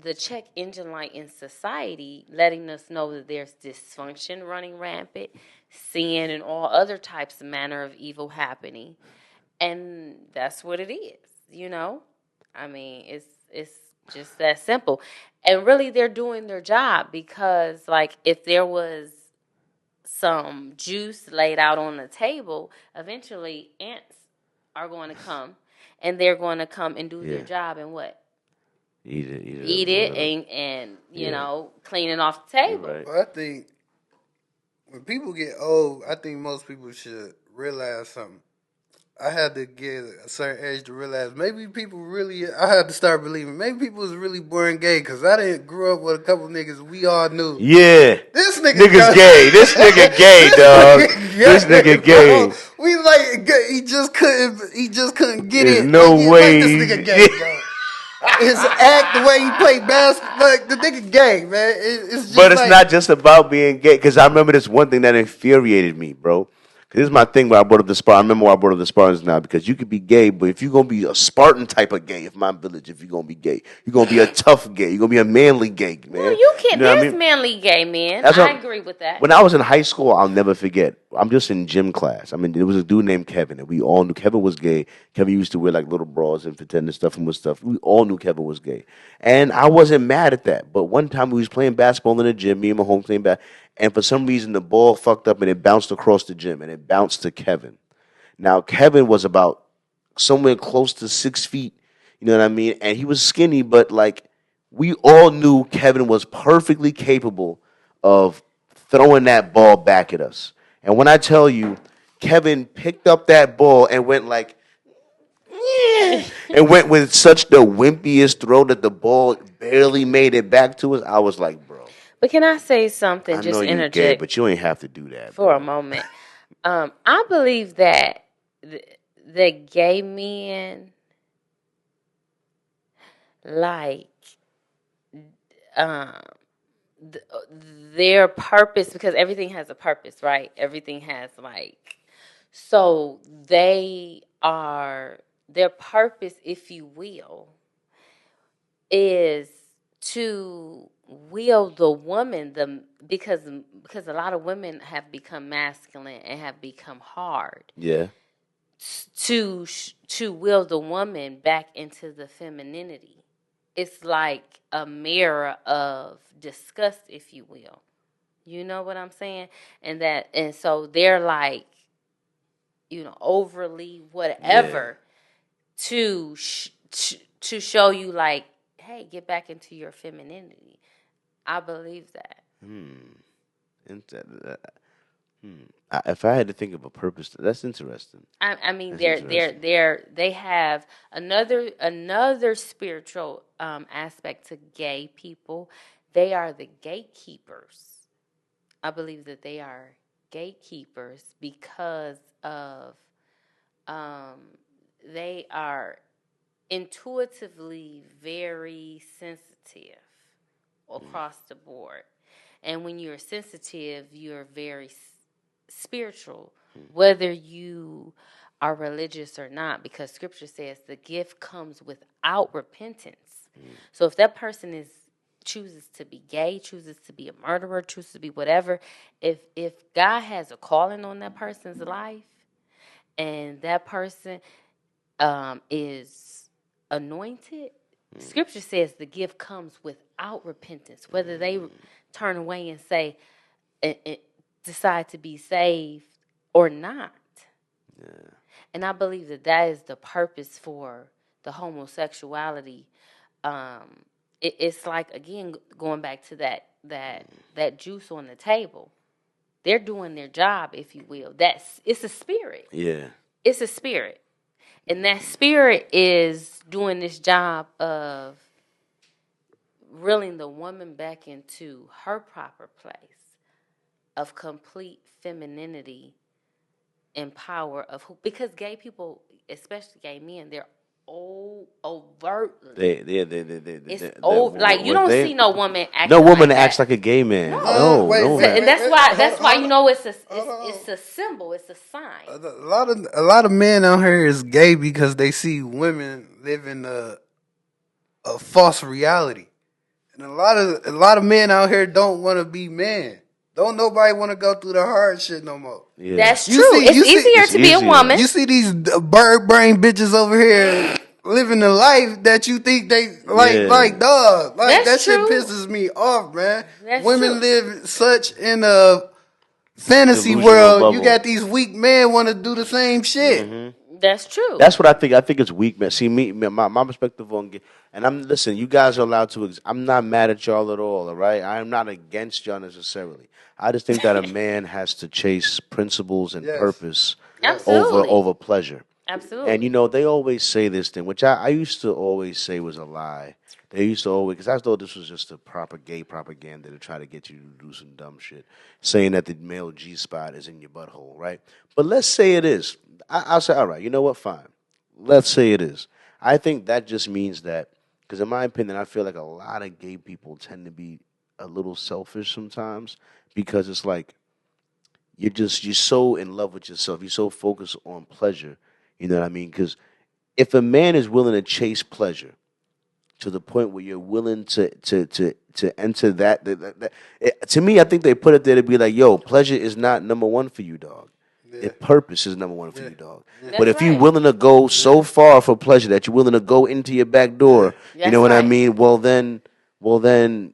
the check engine light in society letting us know that there's dysfunction running rampant, sin and all other types of manner of evil happening. And that's what it is. I mean, it's just that simple. And really, they're doing their job because, like, if there was some juice laid out on the table, eventually ants are going to come, and they're going to come and do their job and what? Eat it, and cleaning off the table. Right. Well, I think when people get old, I think most people should realize something. I had to get a certain age to realize maybe people really. I had to start believing maybe people was really born gay because I didn't grow up with a couple niggas we all knew. Yeah, this nigga's gay. This nigga gay, dog. This nigga gay. Bro. We like he just couldn't get There's it. no way. Like, this nigga gay, bro. His act, the way he played basketball, like the nigga gay, man. It's just but it's not just about being gay. Because I remember this one thing that infuriated me, bro. Because this is my thing where I brought up the Spartans. I remember why I brought up the Spartans now. Because you could be gay, but if you're going to be a Spartan type of gay, if my village, if you're going to be gay, you're going to be a tough gay. You're going to be a manly gay, man. Well, you can't. There's I mean? manly gay men. I agree with that. When I was in high school, I'll never forget. I'm just in gym class. I mean, there was a dude named Kevin, and we all knew Kevin was gay. Kevin used to wear like little bras and pretend and stuff and with stuff. We all knew Kevin was gay. And I wasn't mad at that. But one time we was playing basketball in the gym, me and my home playing basketball. And for some reason, the ball fucked up and it bounced across the gym and it bounced to Kevin. Now, Kevin was about somewhere close to 6 feet, you know what I mean? And he was skinny, but like we all knew Kevin was perfectly capable of throwing that ball back at us. And when I tell you, Kevin picked up that ball and went like, yeah, and went with such the wimpiest throw that the ball barely made it back to us. I was like, bro. But can I say something? I just know interject, you're gay, but you ain't have to do that for a moment. I believe that the gay men like their purpose, because everything has a purpose, right? Everything has so their purpose, if you will, is to will the woman because a lot of women have become masculine and have become hard. Yeah. To will the woman back into the femininity. It's like a mirror of disgust, if you will. You know what I'm saying? And so they're like, overly whatever to show you like, hey, get back into your femininity. I believe that. If I had to think of a purpose, that's interesting. I mean, That's interesting. they have another spiritual aspect to gay people. They are the gatekeepers. I believe that they are gatekeepers because of um, they are intuitively very sensitive across the board. And when you're sensitive, you're very spiritual, whether you are religious or not, because scripture says the gift comes without repentance. So if that person chooses to be gay, chooses to be a murderer, chooses to be whatever, if God has a calling on that person's life and that person is anointed, scripture says the gift comes without repentance, whether they turn away and say and decide to be saved or not. Yeah. And I believe that is the purpose for the homosexuality. It's like, again, going back to that juice on the table. They're doing their job, if you will. It's a spirit. Yeah. It's a spirit. And that spirit is doing this job of reeling the woman back into her proper place of complete femininity and power because gay people, especially gay men, they're overtly. Like you don't see no woman acting. No woman like acts that. like a gay man. No, No. and that's why you know it's a symbol, it's a sign. A lot of men out here is gay because they see women living a false reality, and a lot of men out here don't want to be men. Don't nobody want to go through the hard shit no more. Yeah. That's true. It's easier to be a woman. You see these bird brain bitches over here living the life that you think they like dog. Like that shit pisses me off, man. Women live such in a fantasy world. Bubble. You got these weak men want to do the same shit. Mm-hmm. That's true. That's what I think. I think it's weak, man. See, my perspective on gay, and listen. You guys are allowed to. I'm not mad at y'all at all. All right, I am not against y'all necessarily. I just think that a man has to chase principles and purpose over pleasure. Absolutely. And they always say this thing, which I used to always say was a lie. They used to always, because I thought this was just a proper gay propaganda to try to get you to do some dumb shit, saying that the male G spot is in your butthole, right? But let's say it is. I'll say, all right, you know what? Fine. Let's say it is. I think that just means that, because in my opinion, I feel like a lot of gay people tend to be a little selfish sometimes, because it's like you're so in love with yourself. You're so focused on pleasure. You know what I mean? Because if a man is willing to chase pleasure to the point where you're willing to enter that to me, I think they put it there to be like, yo, pleasure is not number one for you, dog. Yeah. Purpose is number one for you, dog. Yeah. But if you're willing to go so far for pleasure that you're willing to go into your back door, you know what I mean? Well then, you're going.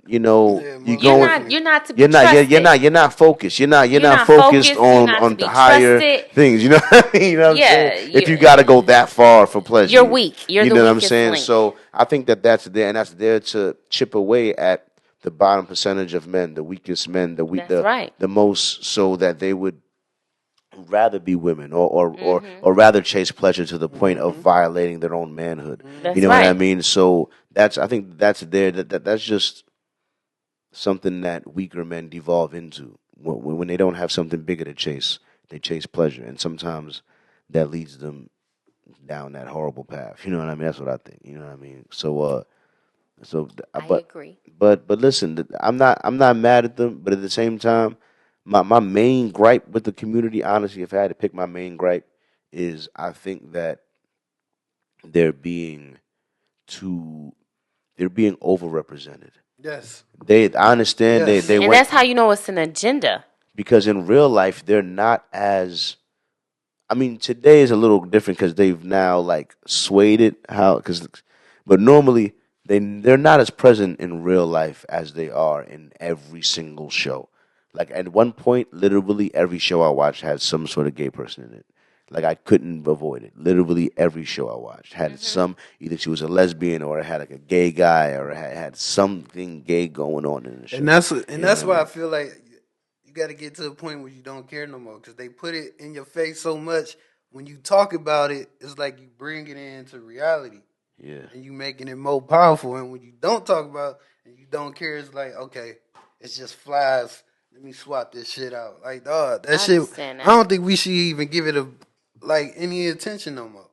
You're not to be trusted. You're not focused. You're not focused on the higher things. You know what I mean? You know what I'm saying? If you got to go that far for pleasure, you're weak. You know what I'm saying? Link. So I think that's there, and that's there to chip away at the bottom percentage of men, the weakest men, the most, so that they would rather be women or rather chase pleasure to the point of violating their own manhood. You know what I mean? So I think that's there. That's just something that weaker men devolve into when they don't have something bigger to chase. They chase pleasure, and sometimes that leads them down that horrible path. You know what I mean? That's what I think. You know what I mean? So I agree. But listen, I'm not mad at them, but at the same time, my main gripe with the community, honestly, if I had to pick my main gripe, is I think that they're being overrepresented. Yes. I understand they and that's how you know it's an agenda. Because in real life, they're not as. I mean, today is a little different because they've now swayed it. But normally they're not as present in real life as they are in every single show. Like at one point, literally every show I watched had some sort of gay person in it. Like I couldn't avoid it. Literally every show I watched had either she was a lesbian or it had a gay guy or it had something gay going on in the show. And that's why I feel like you got to get to the point where you don't care no more because they put it in your face so much. When you talk about it, it's like you bring it into reality. Yeah. And you making it more powerful. And when you don't talk about it and you don't care, it's like, okay, it's just flies. Let me swap this shit out. Like, dog, that shit. I don't think we should even give it any attention no more.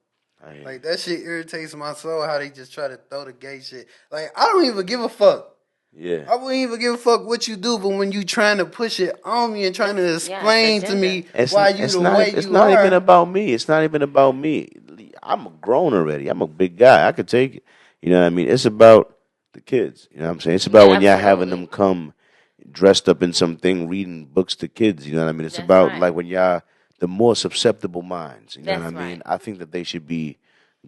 Like, that shit irritates my soul how they just try to throw the gay shit. Like, I don't even give a fuck. Yeah. I wouldn't even give a fuck what you do, but when you trying to push it on me and trying to explain to me why you the way you are. It's not even about me. It's not even about me. I'm grown already. I'm a big guy. I could take it. You know what I mean? It's about the kids. You know what I'm saying? It's about when y'all having them come dressed up in something, reading books to kids. You know what I mean? It's about like when y'all, the more susceptible minds. You know what I mean? I think that they should be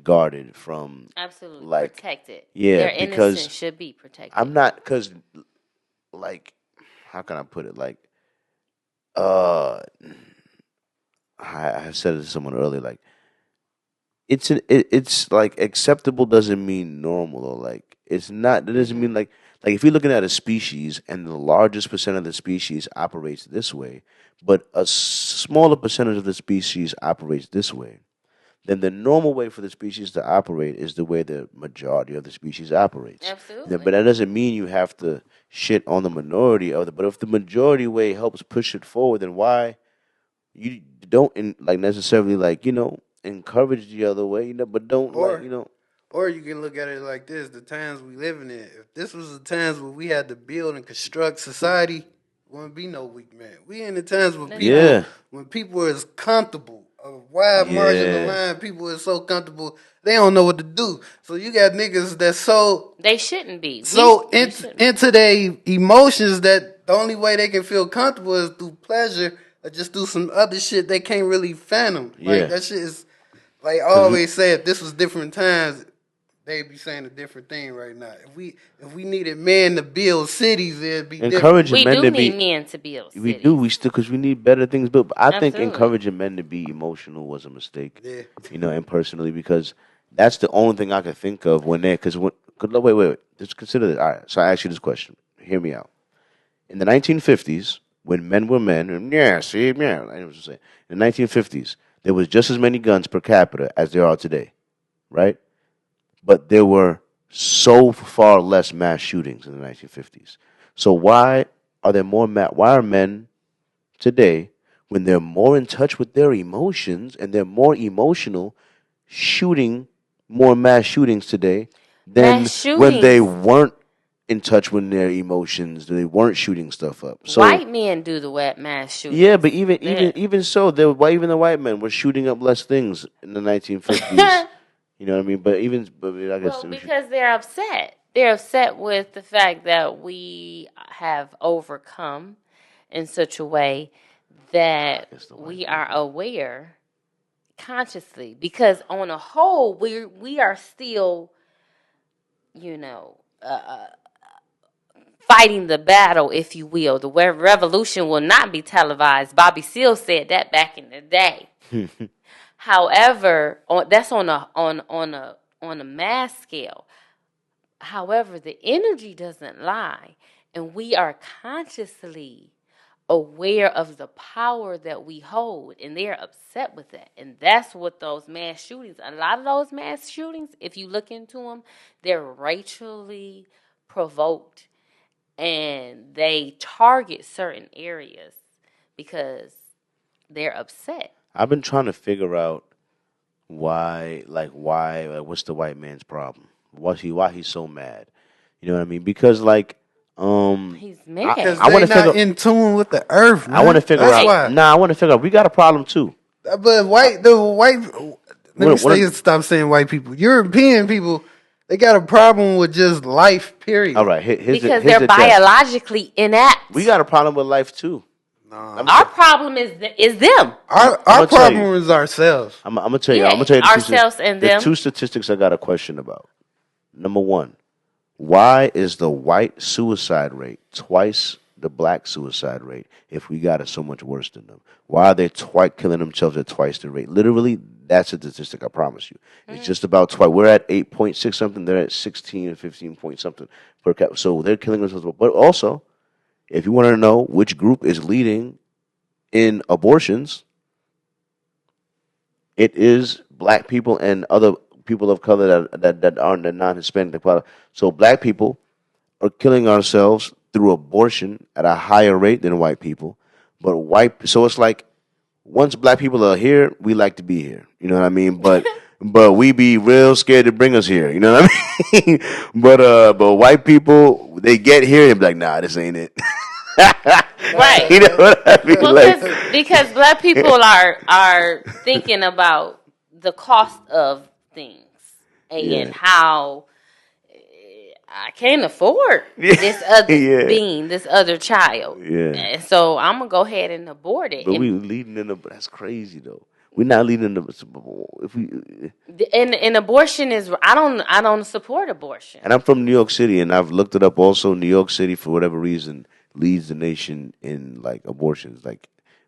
guarded from protected. Yeah, their because innocence should be protected. I'm not like how can I put it? Like I said it to someone earlier. Like it's like acceptable doesn't mean normal or like it's not. That doesn't mean like if you're looking at a species and the largest percent of the species operates this way, but a smaller percentage of the species operates this way, then the normal way for the species to operate is the way the majority of the species operates. Absolutely. But that doesn't mean you have to shit on the minority of it. But if the majority way helps push it forward, then why you don't necessarily encourage the other way, but don't Or you can look at it like this: the times we living in. If this was the times where we had to build and construct society, wouldn't be no weak man. We in the times where people is comfortable. A wide margin of line, people is so comfortable they don't know what to do. So you got niggas that's they shouldn't be into their emotions that the only way they can feel comfortable is through pleasure or just do some other shit they can't really fathom. Like that shit is like I always say, if this was different times, they'd be saying a different thing right now. If we needed men to build cities, it'd be encouraging different. We do need men to build cities. We do. We still because we need better things built. But I think encouraging men to be emotional was a mistake. Yeah. And personally, because that's the only thing I could think of when they wait. Just consider this. All right. So I ask you this question. Hear me out. In the 1950s, when men were men, I was saying, in the 1950s, there was just as many guns per capita as there are today, right? But there were so far less mass shootings in the 1950s. So why are there why are men today, when they're more in touch with their emotions and they're more emotional, shooting more mass shootings today than when they weren't in touch with their emotions, they weren't shooting stuff up. So white men do the mass shootings. Yeah, but even so, even the white men were shooting up less things in the 1950s. You know what I mean? But I guess because they're upset. They're upset with the fact that we have overcome in such a way that we are aware consciously. Because on a whole, we are still, fighting the battle, if you will. The revolution will not be televised. Bobby Seale said that back in the day. However, that's on a mass scale. However, the energy doesn't lie, and we are consciously aware of the power that we hold, and they're upset with that. And that's what those mass shootings, a lot of those mass shootings, if you look into them, they're racially provoked, and they target certain areas because they're upset. I've been trying to figure out why, what's the white man's problem? Why he's so mad? You know what I mean? Because he's mad. Because they're not in tune with the earth. Man. I want to figure out. Nah, I want to figure out. We got a problem too. But stop saying white people. European people, they got a problem with just life. Period. All right, because they're biologically inept. We got a problem with life too. Our problem is them. Our problem is ourselves. I'm gonna tell you. I'm gonna tell you ourselves and them. The two statistics I got a question about. Number one, why is the white suicide rate twice the black suicide rate if we got it so much worse than them? Why are they killing themselves at twice the rate? Literally, that's a statistic, I promise you. It's just about twice. We're at 8.6 something. They're at 16 or 15 point something per capita. So they're killing themselves. But also, If you want to know which group is leading in abortions, it is black people and other people of color that aren't the non-Hispanic. So black people are killing ourselves through abortion at a higher rate than white people. But so it's like once black people are here, we like to be here. You know what I mean? But we be real scared to bring us here. You know what I mean? But white people, they get here and be like, nah, this ain't it. Right. You know what I mean? Well, Like, because black people are thinking about the cost of things and yeah, how I can't afford this other yeah, this other child. yeah. And so I'm gonna go ahead and abort it. But we leading in the. That's crazy though. We're not leading in the Super Bowl. If we and abortion is I don't support abortion. And I'm from New York City, and I've looked it up. Also, New York City, for whatever reason, leads the nation in like abortions. Like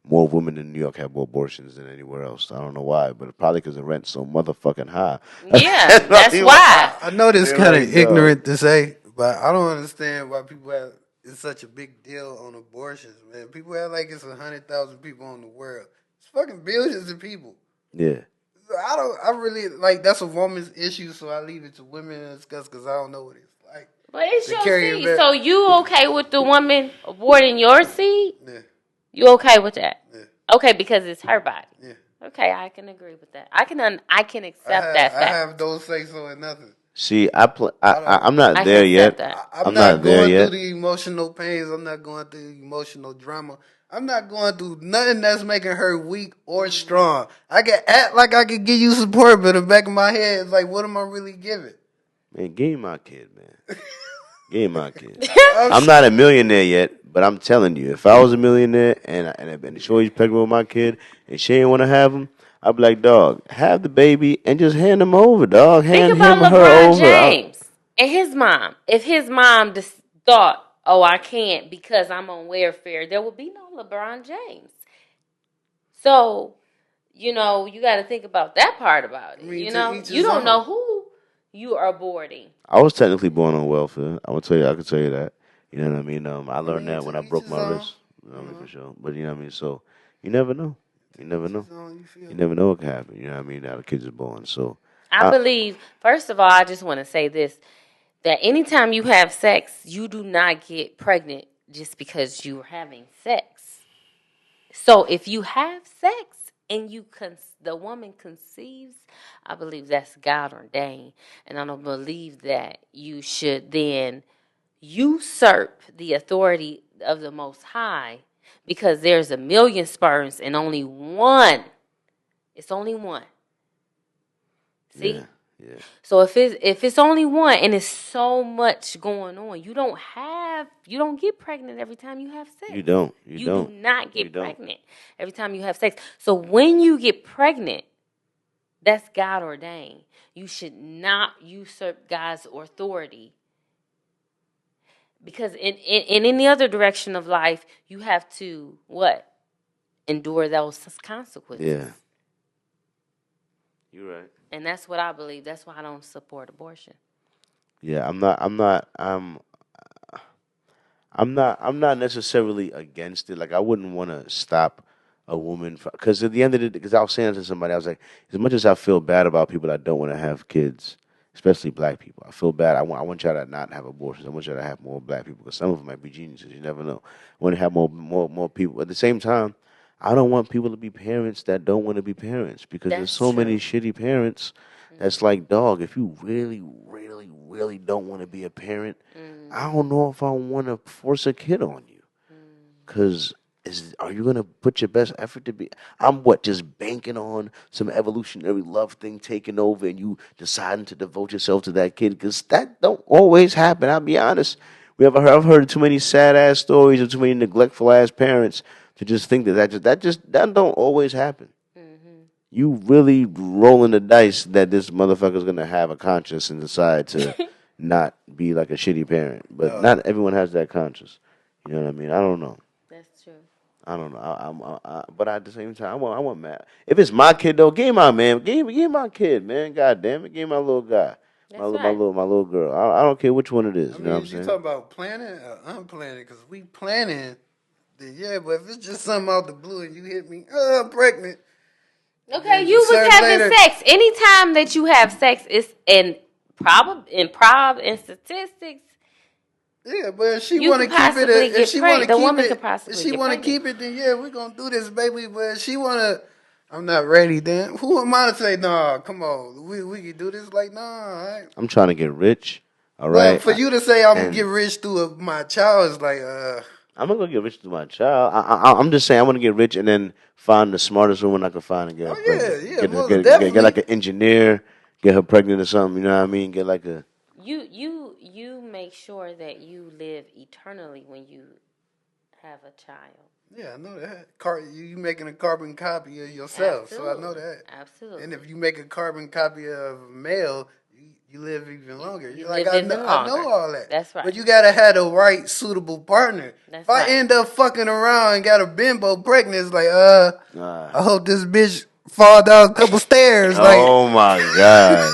more women in New York have more abortions than anywhere else. I don't know why, but probably because the rent's so motherfucking high. Yeah, that's why. I know this They're kind like, of ignorant to say, but I don't understand why people have it's such a big deal on abortions, man. People act like it's 100,000 people in the world. It's fucking billions of people. Yeah, I really like that's a woman's issue, so I leave it to women to discuss because I don't know what it's like. But it's To your carry seed. it back. So you okay with the woman aborting your seed? Yeah, You okay with that? yeah, Okay, because it's her body. yeah. Okay, I can agree with that. I can accept that I fact. have don't say so and nothing. see, don't- I'm not I there can yet. accept that. I'm I'm not not there going yet. through the emotional pains. I'm not going through the emotional drama. I'm not going through nothing that's making her weak or strong. I can act like I can give you support, but in the back of my head, it's like, what am I really giving? Man, give me my kid, man. Give me my kid. I'm I'm not a millionaire yet, but I'm telling you, if I was a millionaire and the shorty's pregnant with my kid and she ain't want to have him, I'd be like, dog, have the baby and just hand him over, dog. Think Hand about him her LeBron over. James and his mom. If his mom just thought, "Oh, I can't because I'm on welfare," there would be no LeBron James. So, you got to think about that part about it. I mean, You to know, each you his don't own. know who you are aborting. I was technically born on welfare. I can tell you that. You know what I mean? I learned that to when I each broke his my own. wrist. You know what I mean, for sure. But you know what I mean? So you never know. You never Each know. his own, you feel You me? never know what can happen. You know what I mean? How the kids are born. So I I, believe, first of all, I just want to say this that anytime you have sex, you do not get pregnant just because you're having sex. So if you have sex and the woman conceives, I believe that's God ordained, and I don't believe that you should then usurp the authority of the Most High because there's a million sperms and only one. It's only one. See? yeah, yeah. So if it's only one and it's so much going on, you don't get pregnant every time you have sex. You don't. You You don't. do not You get don't. pregnant every time you have sex. So when you get pregnant, that's God ordained. You should not usurp God's authority. Because in any other direction of life, you have to what? Endure those consequences. Yeah. You're right. And that's what I believe. That's why I don't support abortion. Yeah, I'm not necessarily against it. Like I wouldn't want to stop a woman because at the end of the day, because I was saying to somebody, I was like, as much as I feel bad about people that don't want to have kids, especially black people, I feel bad. I want y'all to not have abortions. I want y'all to have more black people because some of them might be geniuses. You never know. I want to have more people. At the same time, I don't want people to be parents that don't want to be parents because there's That's so many true. shitty parents. That's like, dog, if you really, really, really don't want to be a parent, I don't know if I want to force a kid on you. Because are you going to put your best effort to be? I'm just banking on some evolutionary love thing taking over and you deciding to devote yourself to that kid? Because that don't always happen. I'll be honest. I've heard too many sad ass stories of too many neglectful ass parents to just think that don't always happen. You really rolling the dice that this motherfucker's gonna have a conscience and decide to not be like a shitty parent. But not everyone has that conscience. You know what I mean? I don't know. That's true. I don't know. But at the same time, I want Matt. If it's my kid though, give me my man. Give me my kid, man. God damn it, give me my little guy. That's right. my little girl. I don't care which one it is. I You know what mean, I'm if you saying? talk about planning or unplanning, because we planning, then yeah. But if it's just something out the blue and you hit me, I'm pregnant. And Okay, then you was certain having later, sex. Anytime that you have sex, it's in statistics, yeah. But if she you want could to keep it, possibly if get she want to pregnant. The keep woman could it, if possibly she get want to pregnant. keep it, then yeah, we're gonna do this, baby. But if she want to, I'm not ready. Then who am I to say, nah, come on, we can do this? Like, nah. I'm trying to get rich. All But right, for you to say I'm gonna get and rich through my child is like, I'm not gonna get rich to my child. I'm just saying I want to get rich and then find the smartest woman I can find and get her oh yeah, pregnant. yeah, most Get definitely. like an engineer, get her pregnant or something. You know what I mean? Get like a You make sure that you live eternally when you have a child. Yeah, I know that. You making a carbon copy of yourself, so I know Absolutely, that. absolutely. And if you make a carbon copy of a male, you live even longer. You You're like, live even I know longer. all that. That's right. But you gotta have the right suitable partner. That's If I right. end up fucking around and got a bimbo pregnant, it's like, uh, I hope this bitch fall down a couple stairs, like, oh my god.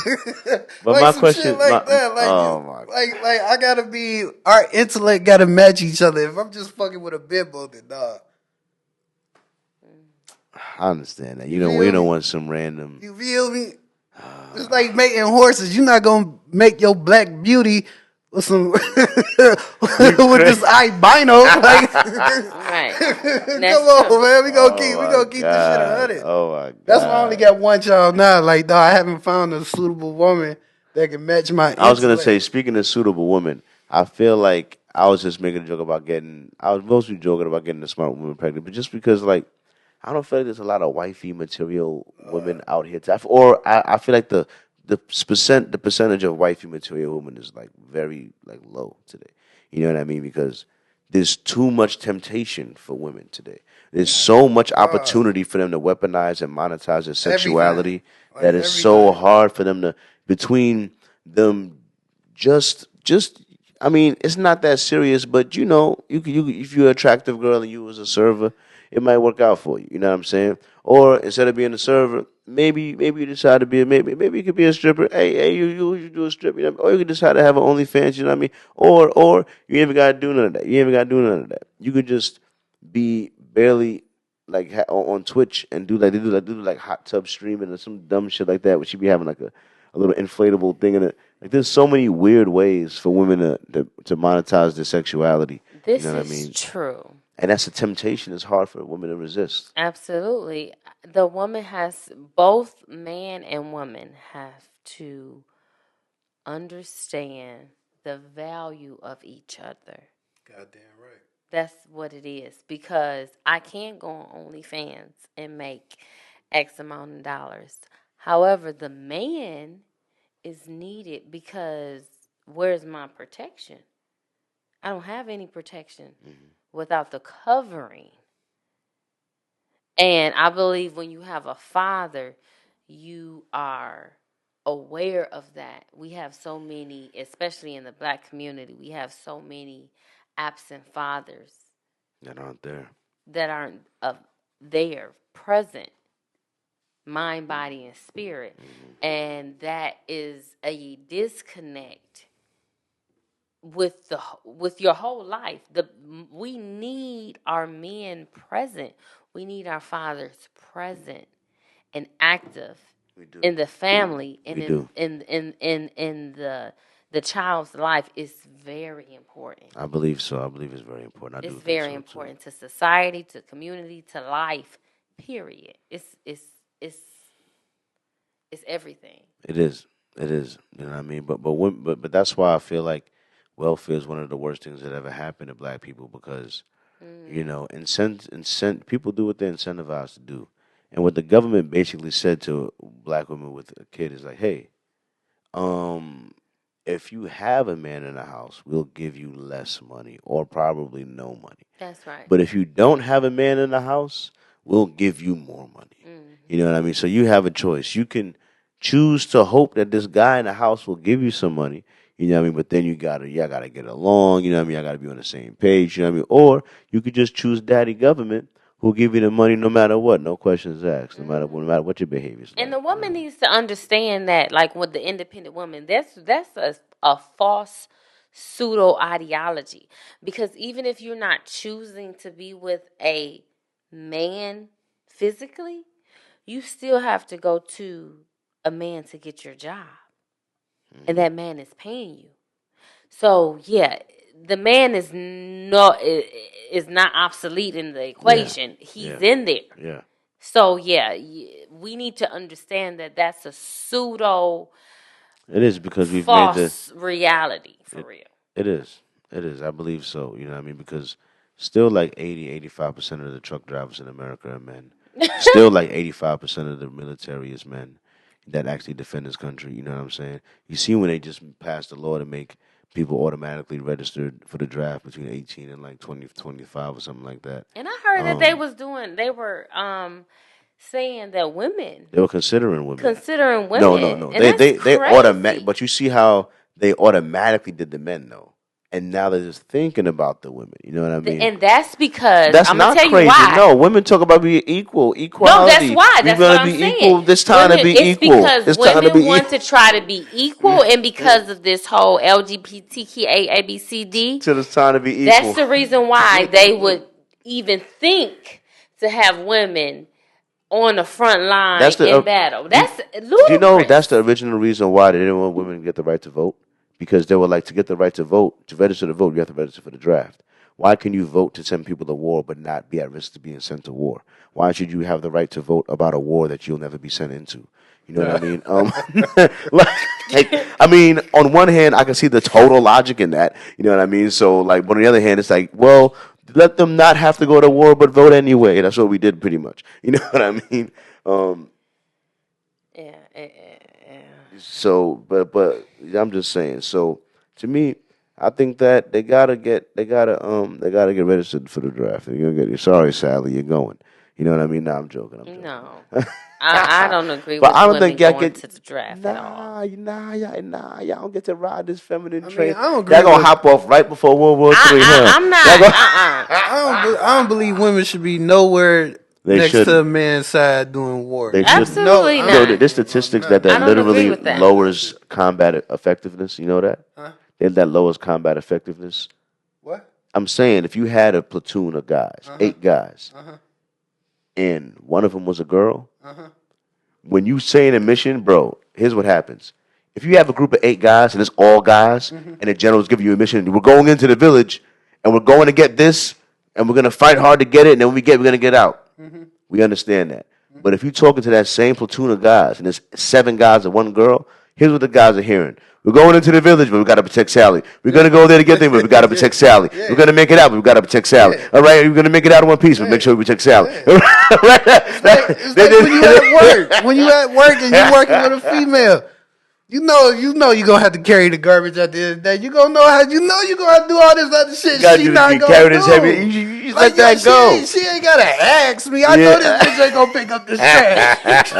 But like my some shit question, like that. oh my, Like I gotta be, our intellect gotta match each other. If I'm just fucking with a bimbo, then nah. I understand that. You You feel don't me? want some random. You feel me? It's like mating horses. You're not gonna make your black beauty with some You with this crazy? albino. Like, Right. come That's on, true. man. Oh We my gonna keep this shit god! 100. Oh my That's why I only god! got one child now. Like, dog, I haven't found a suitable woman that can match my I was gonna say, intellect. speaking of suitable women, I feel like I was just making a joke about getting. I was mostly joking about getting a smart woman pregnant, but just because, like, I don't feel like there's a lot of wifey material women out here. I feel like the percentage of wifey material women is like very like low today. You know what I mean? Because there's too much temptation for women today. There's so much opportunity for them to weaponize and monetize their Everything. sexuality Like that is so everything. hard for them to between them just I mean, it's not that serious, but you if you're an attractive girl and you was a server, it might work out for you. You know what I'm saying? Or instead of being a server, maybe you decide to be maybe you could be a stripper. Hey, you do a strip, you know? Or you could decide to have an OnlyFans. You know what I mean? Or you ain't even gotta do none of that. You ain't even gotta do none of that. You could just be barely like on Twitch and do like hot tub streaming or some dumb shit like that, where she be having like a little inflatable thing in it. Like there's so many weird ways for women to monetize their sexuality. You This know what I is mean? true. And that's a temptation. It's hard for a woman to resist. Absolutely. The woman has, both man and woman have to understand the value of each other. Goddamn right. That's what it is. Because I can't go on OnlyFans and make X amount of dollars. However, the man is needed because where's my protection? I don't have any protection without the covering. And I believe when you have a father, you are aware of that. We have so many, especially in the black community, we have so many absent fathers That aren't there. that aren't there, present, mind, body, and spirit. And that is a disconnect with your whole life. We need our men present. We need our fathers present and active We do. in the family and We do. in the child's life is very important. I believe so. I believe it's very important. I do It's think very so important to society, to community, to life. Period. It's everything. It is. It is. You know what I mean? But that's why I feel like welfare is one of the worst things that ever happened to black people because people do what they're incentivized to do. And what the government basically said to black women with a kid is like, hey, um, if you have a man in the house, we'll give you less money or probably no money. That's right. But if you don't have a man in the house, we'll give you more money. You know what I mean? So you have a choice. You can choose to hope that this guy in the house will give you some money. You know what I mean? But then y'all gotta get along. You know what I mean? I gotta be on the same page. You know what I mean? Or you could just choose daddy government, who give you the money no matter what, no questions asked, no matter what your behavior is like. And the woman needs to understand that, like with the independent woman, that's a false pseudo ideology. Because even if you're not choosing to be with a man physically, you still have to go to a man to get your job. And that man is paying you. So yeah, the man is not obsolete in the equation. He's in there. Yeah. So yeah, we need to understand that that's a pseudo. It is because we've false made the reality for real. It is. It is. I believe so. You know what I mean? Because still like 85% of the truck drivers in America are men. Still like 85% of the military is men that actually defend this country. You know what I'm saying? You see when they just passed the law to make people automatically registered for the draft between 18 and like 25 or something like that. And I heard that they were saying that women. They were considering women. No. And they automatic. But you see how they automatically did the men though. And now they're just thinking about the women. You know what I mean? And that's because that's I'm not gonna tell crazy. You why. No, women talk about being equality. No, that's why. That's what I'm saying. Equal. This time to be it's equal. Because it's women want to try to be equal, and because of this whole LGBTQA ABCD, till it's time to be equal. That's the reason why they would even think to have women on the front line in battle. That's ludicrous. Do you know that's the original reason why they didn't want women to get the right to vote? Because they were like, to get the right to vote, to register to vote, you have to register for the draft. Why can you vote to send people to war but not be at risk to being sent to war? Why should you have the right to vote about a war that you'll never be sent into? You know what I mean? I mean, on one hand, I can see the total logic in that. You know what I mean? So, like, but on the other hand, it's like, well, let them not have to go to war but vote anyway. That's what we did pretty much. You know what I mean? Yeah. So, but I'm just saying. So, to me, I think that they gotta get registered for the draft. You're gonna get. Sorry, Sally, you're going. You know what I mean? Nah, I'm joking. No, I don't agree but with I don't think y'all going get to the draft at all. Y'all don't get to ride this feminine train. I don't agree. Y'all gonna hop off right before World War III. I'm not. I don't believe women should be nowhere next to a man's side doing war. Absolutely not. There's statistics that literally lowers combat effectiveness. You know that? Huh? That lowers combat effectiveness. What? I'm saying if you had a platoon of guys, 8 guys, and one of them was a girl, when you say in a mission, bro, here's what happens. If you have a group of 8 guys and it's all guys, and the general's giving you a mission, we're going into the village, and we're going to get this, and we're going to fight hard to get it, and then when we're going to get out. We understand that. But if you're talking to that same platoon of guys, and there's 7 guys and 1 girl, here's what the guys are hearing. We're going into the village, but we got to protect Sally. We're going to go there to get things, but we got to protect Sally. We're going to make it out, but we got to protect Sally. All right, we're going to make it out in one piece, but make sure we protect Sally. It's like when you at work. When you at work and you're working with a female, you know you're gonna have to carry the garbage at the end of the day. You're gonna have to do all this other shit. She not gonna carry do. This heavy. You just let that go. She ain't gotta ask me. I know this bitch ain't gonna pick up this trash.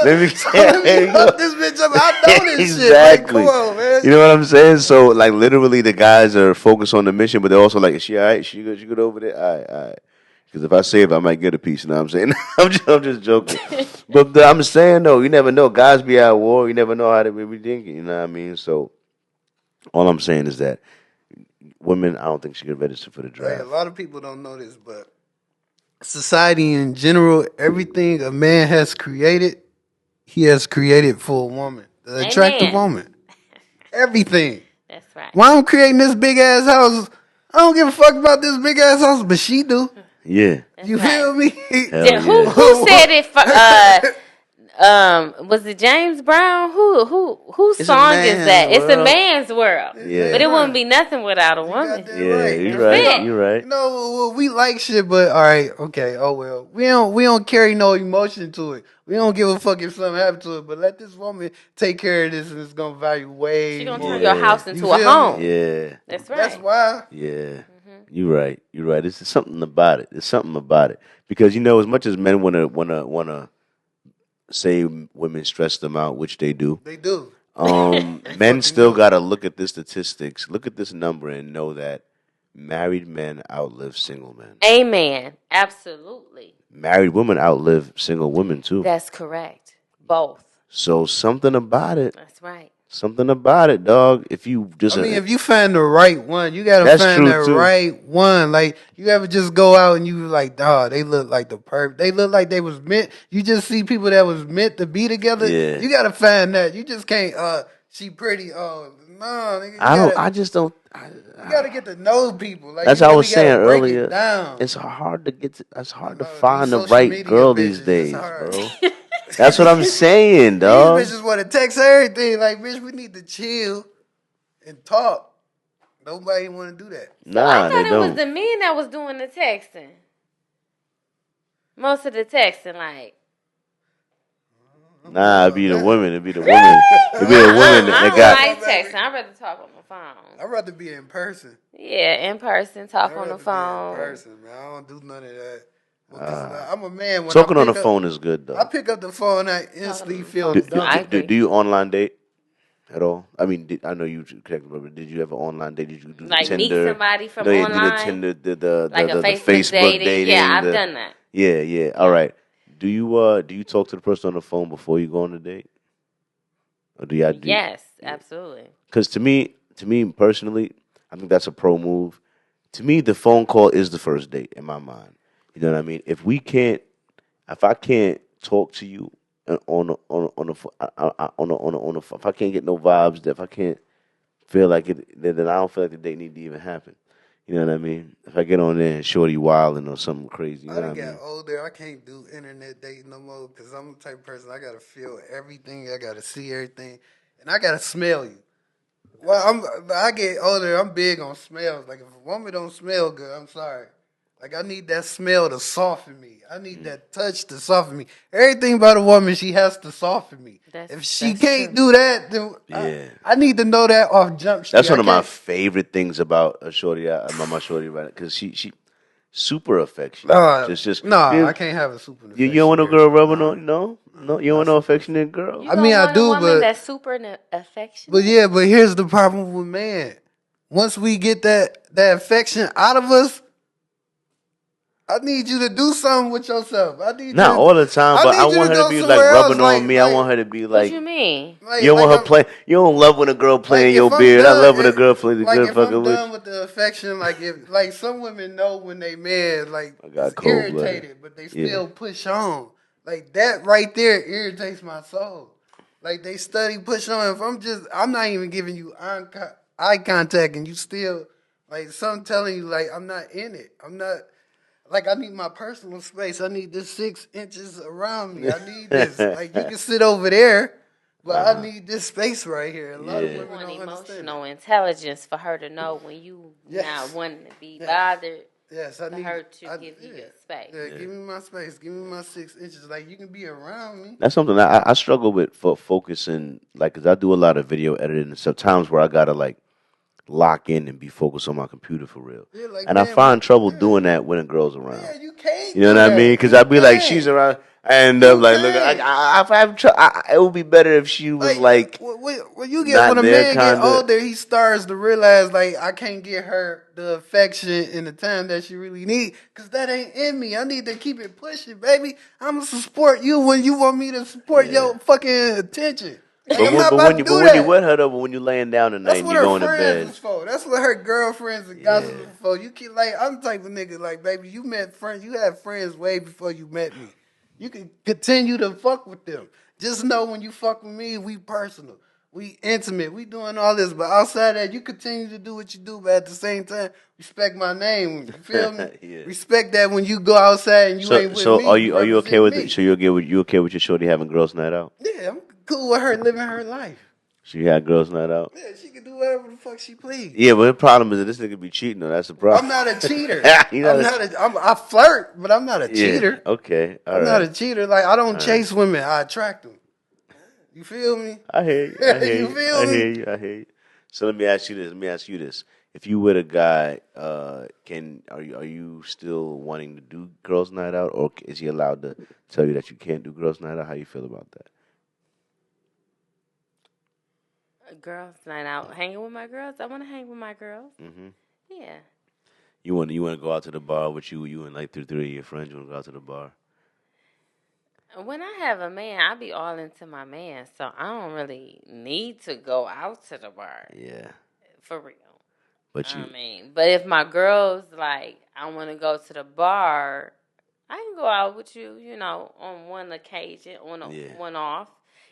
Let me pick up this bitch up. I know this shit. Like, come on, man. You know what I'm saying? So like literally the guys are focused on the mission, but they're also like, is she all right? She good over there? All right. Because if I save it, I might get a piece. You know what I'm saying? I'm just joking. But I'm saying, though, you never know. Guys be at war. You never know how they be thinking. You know what I mean? So all I'm saying is that women, I don't think should get registered for the draft. Like, a lot of people don't know this, but society in general, everything a man has created, he has created for a woman. The attractive woman. Everything. That's right. Why I'm creating this big-ass house, I don't give a fuck about this big-ass house, but she do. Yeah. You feel me? Who said it? Was it James Brown? Whose song is that? World. It's a man's world. Yeah. But it wouldn't be nothing without a woman. You're right. You're right. You know, we like shit, but all right, okay, oh well. We don't carry no emotion to it. We don't give a fuck if something happens to it, but let this woman take care of this and it's gonna value way She gonna more. turn your house into a home. Yeah. That's right. That's why. Yeah. You're right. There's something about it. Because as much as men wanna say women stress them out, which they do. They do. Men still gotta look at the statistics, look at this number, and know that married men outlive single men. Amen. Absolutely. Married women outlive single women too. That's correct. Both. So something about it. That's right. Something about it, dog. If you just, if you find the right one, you gotta find that right one. Like, you ever just go out and you like, dog, they look like the perfect. They look like they was meant. You just see people that was meant to be together. Yeah. You gotta find that. You just can't. She pretty. Oh no, nigga, I just don't. You gotta get to know people. Like, That's you what I really was saying gotta break earlier. it down. It's hard to get. It's hard to These find the social right media girl bitches, these it's days, hard. bro. That's what I'm saying, dog. These bitches want to text everything. Like, bitch, we need to chill and talk. Nobody want to do that. So I They thought it don't. was the men that was doing the texting. Most of the texting, like. Nah, it'd be the women. It'd be the Really? women. It'd be the women I that don't got. like texting. I'd rather talk on the phone. I'd rather be in person. Yeah, in person, talk I'd on the rather be phone. in person, man. I don't do none of that. I'm a man. When Talking I on the pick up, phone is good though. I pick up the phone, I instantly feel Do- dumb. I agree. Do you online date at all? I mean, I know you connected, but did you ever online date? Did you do Like Tinder? meet somebody from You online? do the Tinder, the Like a Facebook dating. Yeah, I've done that. Yeah. All right. Do you talk to the person on the phone before you go on a date? Or do y'all do? Yes, absolutely. Because to me personally, I think that's a pro move. To me, the phone call is the first date in my mind. You know what I mean? If I can't talk to you if I can't get no vibes, if I can't feel like it, then I don't feel like the date need to even happen. You know what I mean? If I get on there and shorty wilding or something crazy, you know what I mean? I got older. I can't do internet dating no more because I'm the type of person I gotta feel everything. I gotta see everything, and I gotta smell you. Well, I get older. I'm big on smells. Like, if a woman don't smell good, I'm sorry. Like, I need that smell to soften me. I need that touch to soften me. Everything about a woman, she has to soften me. If she can't do that, then I need to know that off Jump Street. That's one of my favorite things about a shorty. About my shorty, right? Because she super affectionate. I can't have a super affectionate. You don't want no girl rubbing on? No, you don't want no affectionate girl. I mean, I do, but that's super affectionate. But here's the problem with man. Once we get that affection out of us, I need you to do something with yourself. Not all the time, but I want her to be like rubbing on me. I want her to be like. What you mean? You don't want her play. You don't love when a girl playing your beard. I love when a girl play the good fucking with. If I'm done with the affection, like some women know when they mad, like it's irritated, but they still push on. Like, that right there irritates my soul. Like, they study push on. If I'm not even giving you eye contact, and you still like, something telling you like I'm not in it. I'm not. Like, I need my personal space. I need this 6 inches around me. I need this. Like, you can sit over there, but I need this space right here. A lot of women don't understand. Emotional intelligence for her to know when you not wanting to be bothered. Yes, I need her to give you your space. Yeah, give me my space. Give me my 6 inches. Like, you can be around me. That's something I struggle with for focusing. Like, cause I do a lot of video editing, and sometimes where I gotta like lock in and be focused on my computer for real. Yeah, like, and I find trouble doing that when a girl's around. Yeah, you can't. You know what I mean? Because I'd be like, she's around. I end up like, look, it would be better if she was like when a man get older, he starts to realize, like, I can't get her the affection in the time that she really need, because that ain't in me. I need to keep it pushing, baby. I'm gonna support you when you want me to support your fucking attention. Like, but when you with her though, but when you laying down at night and you going to bed, that's what her girlfriends and gossip for. You keep like, I'm the type of nigga like, baby, you met friends, you had friends way before you met me. You can continue to fuck with them. Just know when you fuck with me, we personal, we intimate, we doing all this. But outside that, you continue to do what you do, but at the same time, respect my name. You feel me? Respect that when you go outside and you ain't with me. So are you okay with it? So you okay with your shorty having girls' night out? Yeah, I'm cool with her living her life. She had girls' night out? Yeah, she can do whatever the fuck she please. Yeah, but the problem is that this nigga be cheating though. That's the problem. I'm not a cheater. I flirt, but I'm not a cheater. Okay, I'm not a cheater. Like, I don't chase women. I attract them. You feel me? I hear you. I hear you. So let me ask you this. If you with a guy, are you still wanting to do girls' night out, or is he allowed to tell you that you can't do girls' night out? How you feel about that? Girls' night out, hanging with my girls. I want to hang with my girls. Mm-hmm. Yeah. You want to go out to the bar with you and like three of your friends. You want to go out to the bar. When I have a man, I be all into my man, so I don't really need to go out to the bar. Yeah. For real. But but if my girl's like, I want to go to the bar, I can go out with you, on one occasion, one off.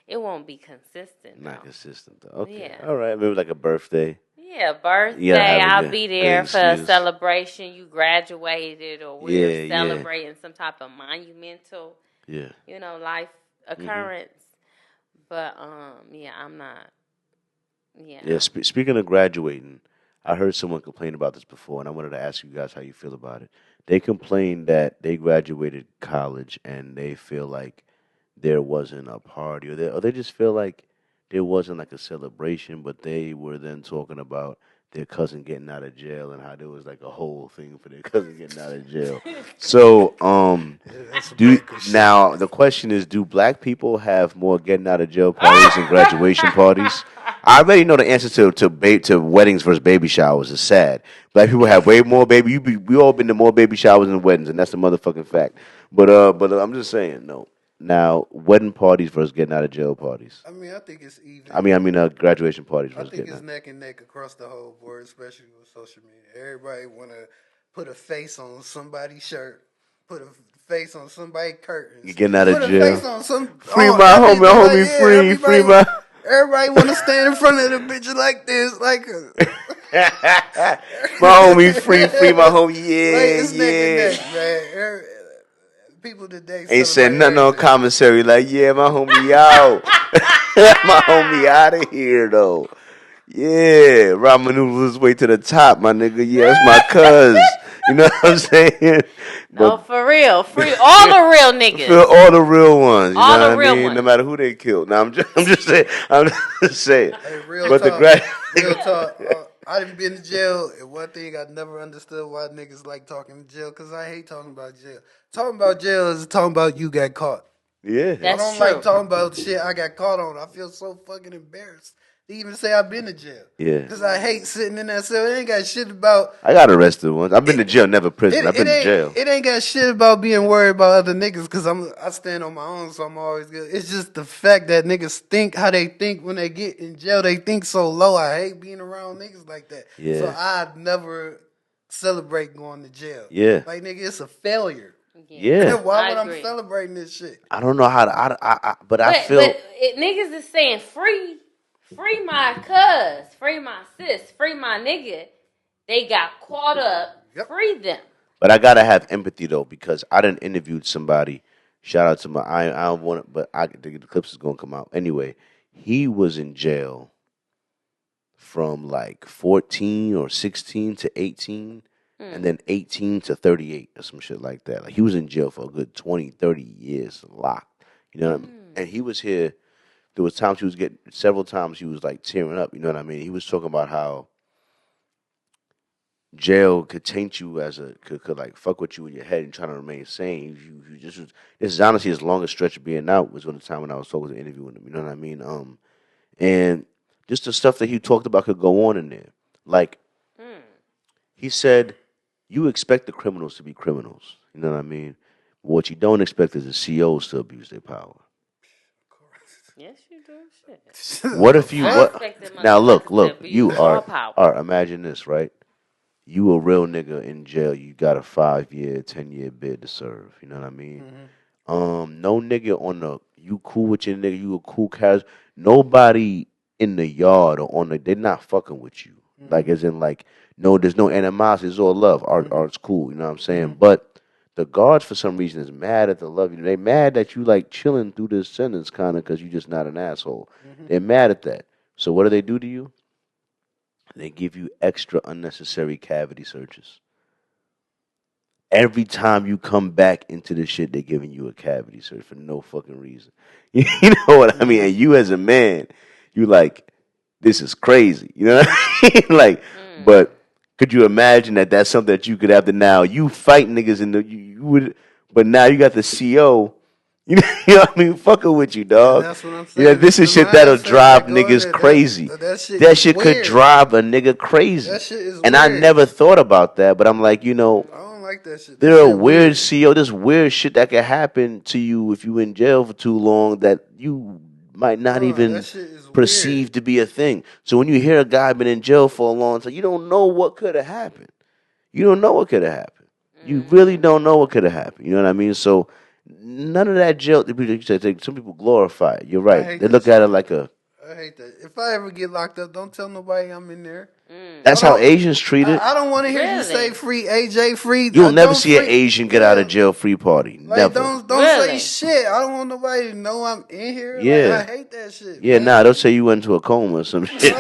It won't be consistent. Not consistent, though. Okay. Yeah. All right. Maybe like a birthday. Yeah, birthday. I'll be there for a celebration. You graduated, or we're celebrating some type of monumental, life occurrence. Mm-hmm. But I'm not. Yeah. Yeah. Speaking of graduating, I heard someone complain about this before, and I wanted to ask you guys how you feel about it. They complained that they graduated college and they feel like there wasn't a party, or they just feel like there wasn't like a celebration, but they were then talking about their cousin getting out of jail and how there was like a whole thing for their cousin getting out of jail. So, now the question is, do black people have more getting out of jail parties and graduation parties? I already know the answer to weddings versus baby showers is sad. Black people have way more we all been to more baby showers than weddings, and that's the motherfucking fact. But I'm just saying, no. Now, wedding parties versus getting out of jail parties. I mean, I think it's even. Graduation parties versus getting out. I think it's neck and neck across the whole board, especially with social media. Everybody want to put a face on somebody's shirt, put a face on somebody's curtains. You're getting out of jail. Put a face on some. Free my homie, free my. Everybody want to stand in front of the bitch like this, like. My homie, free my homie, it's neck and neck, man. People today ain't said nothing on commissary like, yeah, my homie out. My homie out of here, though. Yeah, ramen noodles way to the top, my nigga. Yeah, that's my cuz. You know what I'm saying? But, for real. Free all the real niggas. All the real ones. You all know the real ones. No matter who they killed. Now, I'm just saying. Hey, real talk. I done been to jail, and one thing I never understood why niggas like talking in jail, because I hate talking about jail. Talking about jail is talking about you got caught. Yeah. That's I don't true. like talking about shit I got caught on. I feel so fucking embarrassed to even say I've been to jail. Yeah. Because I hate sitting in that cell. It ain't got shit about... I got arrested once. I've been to jail, never prison. I've been to jail. It ain't got shit about being worried about other niggas, because I stand on my own, so I'm always good. It's just the fact that niggas think how they think when they get in jail. They think so low. I hate being around niggas like that. Yeah. So I'd never celebrate going to jail. Yeah. Like, nigga, it's a failure. Yeah. Why would I celebrating this shit? I don't know how to. But I feel. But niggas is saying free my cuz, free my sis, free my nigga. They got caught up. Yep. Free them. But I gotta have empathy though, because I done interviewed somebody. Shout out to my. I don't want it, but the clips is gonna come out anyway. He was in jail from like 14 or 16 to 18. And then 18 to 38 or some shit like that. Like, he was in jail for a good 20, 30 years locked. You know what I mean? And he was here. There was times several times he was like tearing up. You know what I mean? He was talking about how jail could taint you could like fuck with you in your head and trying to remain sane. You just was, this is honestly his longest stretch of being out was on the time when I was talking to interviewing him. You know what I mean? And just the stuff that he talked about could go on in there. Like, he said, you expect the criminals to be criminals. You know what I mean? What you don't expect is the COs to abuse their power. Yes, you do. Shit. What if you... Now, look. You are... Imagine this, right? You a real nigga in jail. You got a 5-year, 10-year bid to serve. You know what I mean? Mm-hmm. No nigga on the... You cool with your nigga. You a cool character. Nobody in the yard or they're not fucking with you. Mm-hmm. Like, as in, like... No, there's no animosity. It's all love. Art's cool. You know what I'm saying? Mm-hmm. But the guards, for some reason, is mad at the love you. They mad that you like chilling through this sentence, kind of, because you're just not an asshole. Mm-hmm. They're mad at that. So what do to you? They give you extra unnecessary cavity searches. Every time you come back into this shit, they're giving you a cavity search for no fucking reason. You know what I mean? And you as a man, you like, this is crazy. You know what I mean? Like, but... Could you imagine that that's something that you could have to now? You fight niggas you would, but now you got the CO You know what I mean? Fucking with you, And dog. that's what I'm Yeah, saying. this The is shit that'll mindset drive that go in niggas there, crazy. that shit That is shit could weird. drive a nigga crazy. That shit is And I weird. never thought about that, but I'm like, I don't like that shit. That there are shit weird CEO, there's weird shit that can happen to you if you in jail for too long that you might not No, that even shit is perceive weird. to be a thing. So when you hear a guy been in jail for a long time, you don't know what could have happened. You don't know what could have happened. You really don't know what could have happened. You know what I mean? So none of that jail. Some people glorify it. You're I right. hate They that look at shit. it like a. I hate that. If I ever get locked up, don't tell nobody I'm in there. That's how Asians treat it. I don't want to hear you say Really? free AJ free. You'll never Don't see an free. Asian get out Yeah, of jail free party. like Never. don't say Really? shit. I don't want nobody to know I'm in here. Like I Yeah. hate that shit, Yeah, man. nah, they'll say you went into a coma or some shit.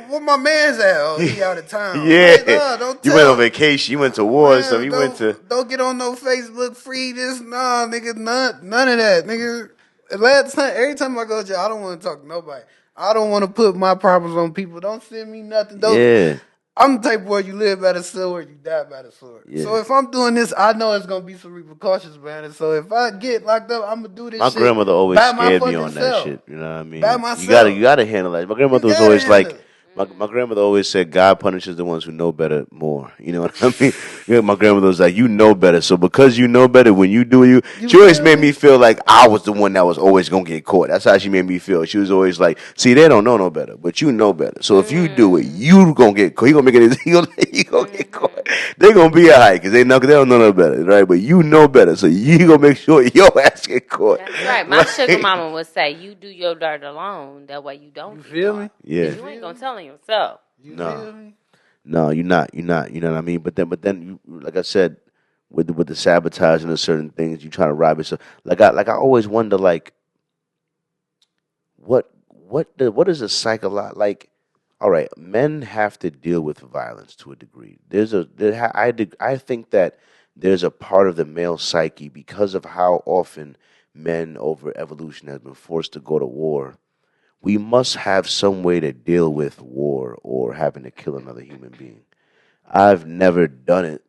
What my man's at? Oh, he out of town. Yeah. Like, no, don't You went on tell. vacation. You went to war and stuff. Man, You went to. don't get on no Facebook free this. Nah, nigga, none of that, nigga. Last time, every time I go to jail, I don't want to talk to nobody. I don't want to put my problems on people. Don't send me nothing. Don't. Yeah. I'm the type of boy you live by the sword, you die by the sword. Yeah. So if I'm doing this, I know it's gonna be some repercussions behind it. So if I get locked up, I'm gonna do this My shit grandmother always by my scared me fucking on that self. shit. You know what I mean? By myself. You gotta handle that. My grandmother You was gotta always handle like, it. my grandmother always said, God punishes the ones who know better more. You know what I mean? Yeah, my grandmother was like, you know better. So because you know better, when you do she always feel made me? me feel like I was the one that was always gonna get caught. That's how she made me feel. She was always like, see, they don't know no better, but you know better. So if you do it, you gonna get caught. He gonna make it. He gonna get caught. They gonna be alright because they don't know no better, right? But you know better, so you gonna make sure your ass get caught. That's right. My sugar mama would say, "You do your dirt alone. That way you don't You get feel caught. me? Yeah. You ain't gonna tell on yourself." You No. feel me? No, you're not. You're not. You know what I mean? But then, like I said, with the sabotaging of certain things, you try to rob yourself. I always wonder, like, what is a psychological like? All right, men have to deal with violence to a degree. I think that there's a part of the male psyche because of how often men over evolution has been forced to go to war. We must have some way to deal with war or having to kill another human being. I've never done it.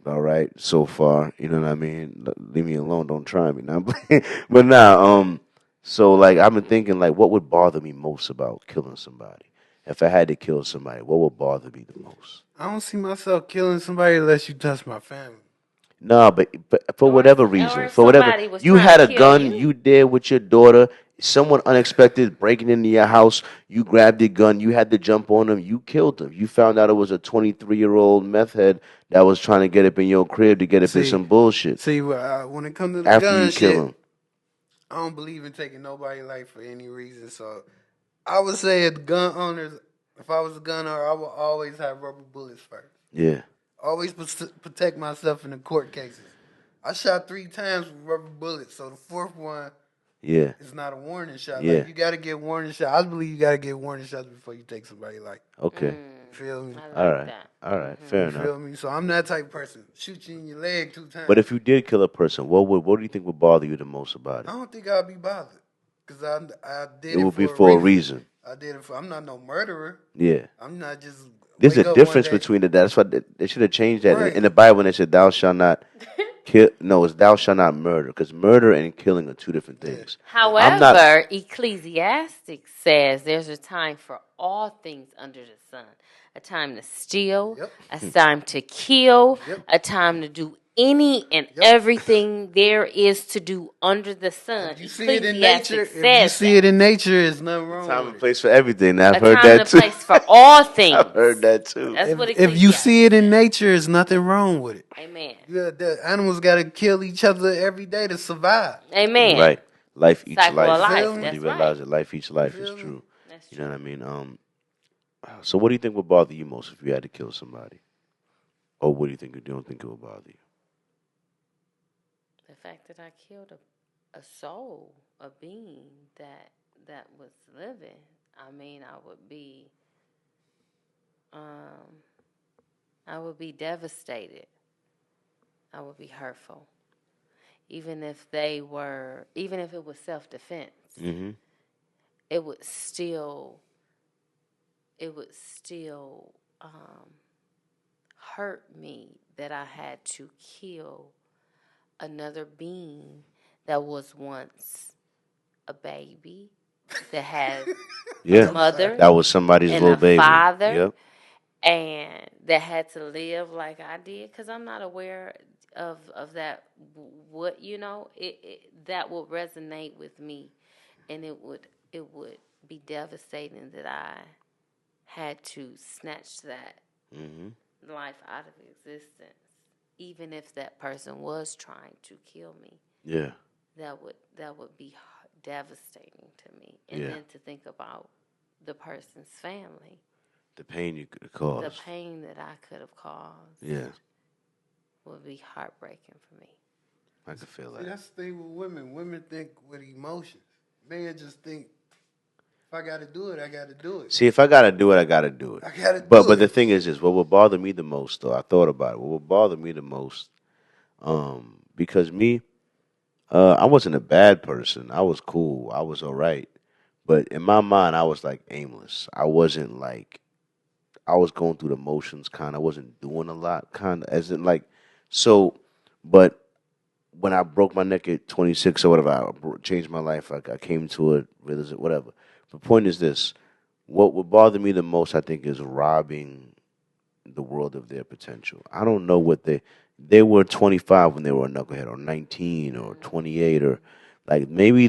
All right, so far, you know what I mean. Leave me alone. Don't try me now. But now, so like I've been thinking, like, what would bother me most about killing somebody? If I had to kill somebody, what would bother me the most? I don't see myself killing somebody unless you touch my family. No, but for Or whatever or reason, if for whatever, somebody was you trying had to a kill gun, you. you did with your daughter, someone unexpected breaking into your house, you grabbed your gun, you had to jump on them, you killed them. You found out it was a 23-year-old meth head that was trying to get up in your crib to get up in some bullshit. See, when it comes to the After gun you kill shit, him. I don't believe in taking nobody's life for any reason. So I would say if gun owners, if I was a gun owner, I would always have rubber bullets first. Yeah. Always protect myself in the court cases. I shot 3 times with rubber bullets, so the fourth one Yeah. is not a warning shot. Yeah. Like you got to get warning shots. I believe you got to get warning shots before you take somebody's life. Okay. Feel me? I like All right. that. All right. Fair You enough. feel me? So I'm that type of person. Shoot you in your leg 2 times. But if you did kill a person, what do you think would bother you the most about I it? don't think I'd be bothered because I did It it would for be a for a reason. reason. I did it for. I'm not no murderer. Yeah. I'm not just. There's wake a up difference one day, between that's why they should have changed that Right. in the Bible. When they said, "Thou shalt not kill," no, it's "Thou shalt not murder," because murder and killing are two different things. I'm not. However, Ecclesiastes says there's a time for all things under the sun. A time to steal, Yep. a time to kill, Yep. a time to do any and Yep. everything there is to do under the sun. If you see it in Ecclesiastes nature, says that. in nature, there's nothing wrong Time with and it. place for everything. I've A heard time and that a too. place for all things. I've heard that too. That's what If Ecclesiastes. you see it in nature, there's nothing wrong with it. Amen. The animals got to kill each other every day to survive. Amen. Right. Life eats Cycle life. of life. Feel me? When That's you realize right. that life eats life is feel me? true. That's You true. know what I mean? So what do you think would bother you most if you had to kill somebody? Or what do you think you don't think it would bother you? The fact that I killed a soul, a being that was living. I mean, I would be devastated. I would be hurtful. Even if it was self-defense, Mm-hmm. it would still hurt me that I had to kill another being that was once a baby that had Yeah, a mother that was somebody's and little a baby. father Yep. and that had to live like I did because I'm not aware of that. What that would resonate with me, and it would be devastating that I had to snatch that life out of existence, even if that person was trying to kill me. Yeah. That would be devastating to me, and Yeah. then to think about the person's family, The pain you could have the caused. pain that I could have caused, Yeah. would be heartbreaking for me. I could feel See, that. that's the thing with women. Women think with emotions. Men just think, if I got to do it, I got to do it. See, if I gotta do it, I gotta do it. I got to But do the it. thing is this: what would bother me the most, though, I thought about it. What would bother me the most, because me, I wasn't a bad person. I was cool. I was all right. But in my mind, I was like aimless. I wasn't like I was going through the motions, kind of. I wasn't doing a lot, kind of, as in like so. But when I broke my neck at 26 or whatever, changed my life. I came to it, whatever. The point is this: what would bother me the most, I think, is robbing the world of their potential. I don't know what they were 25 when they were a knucklehead, or 19, or 28, or like maybe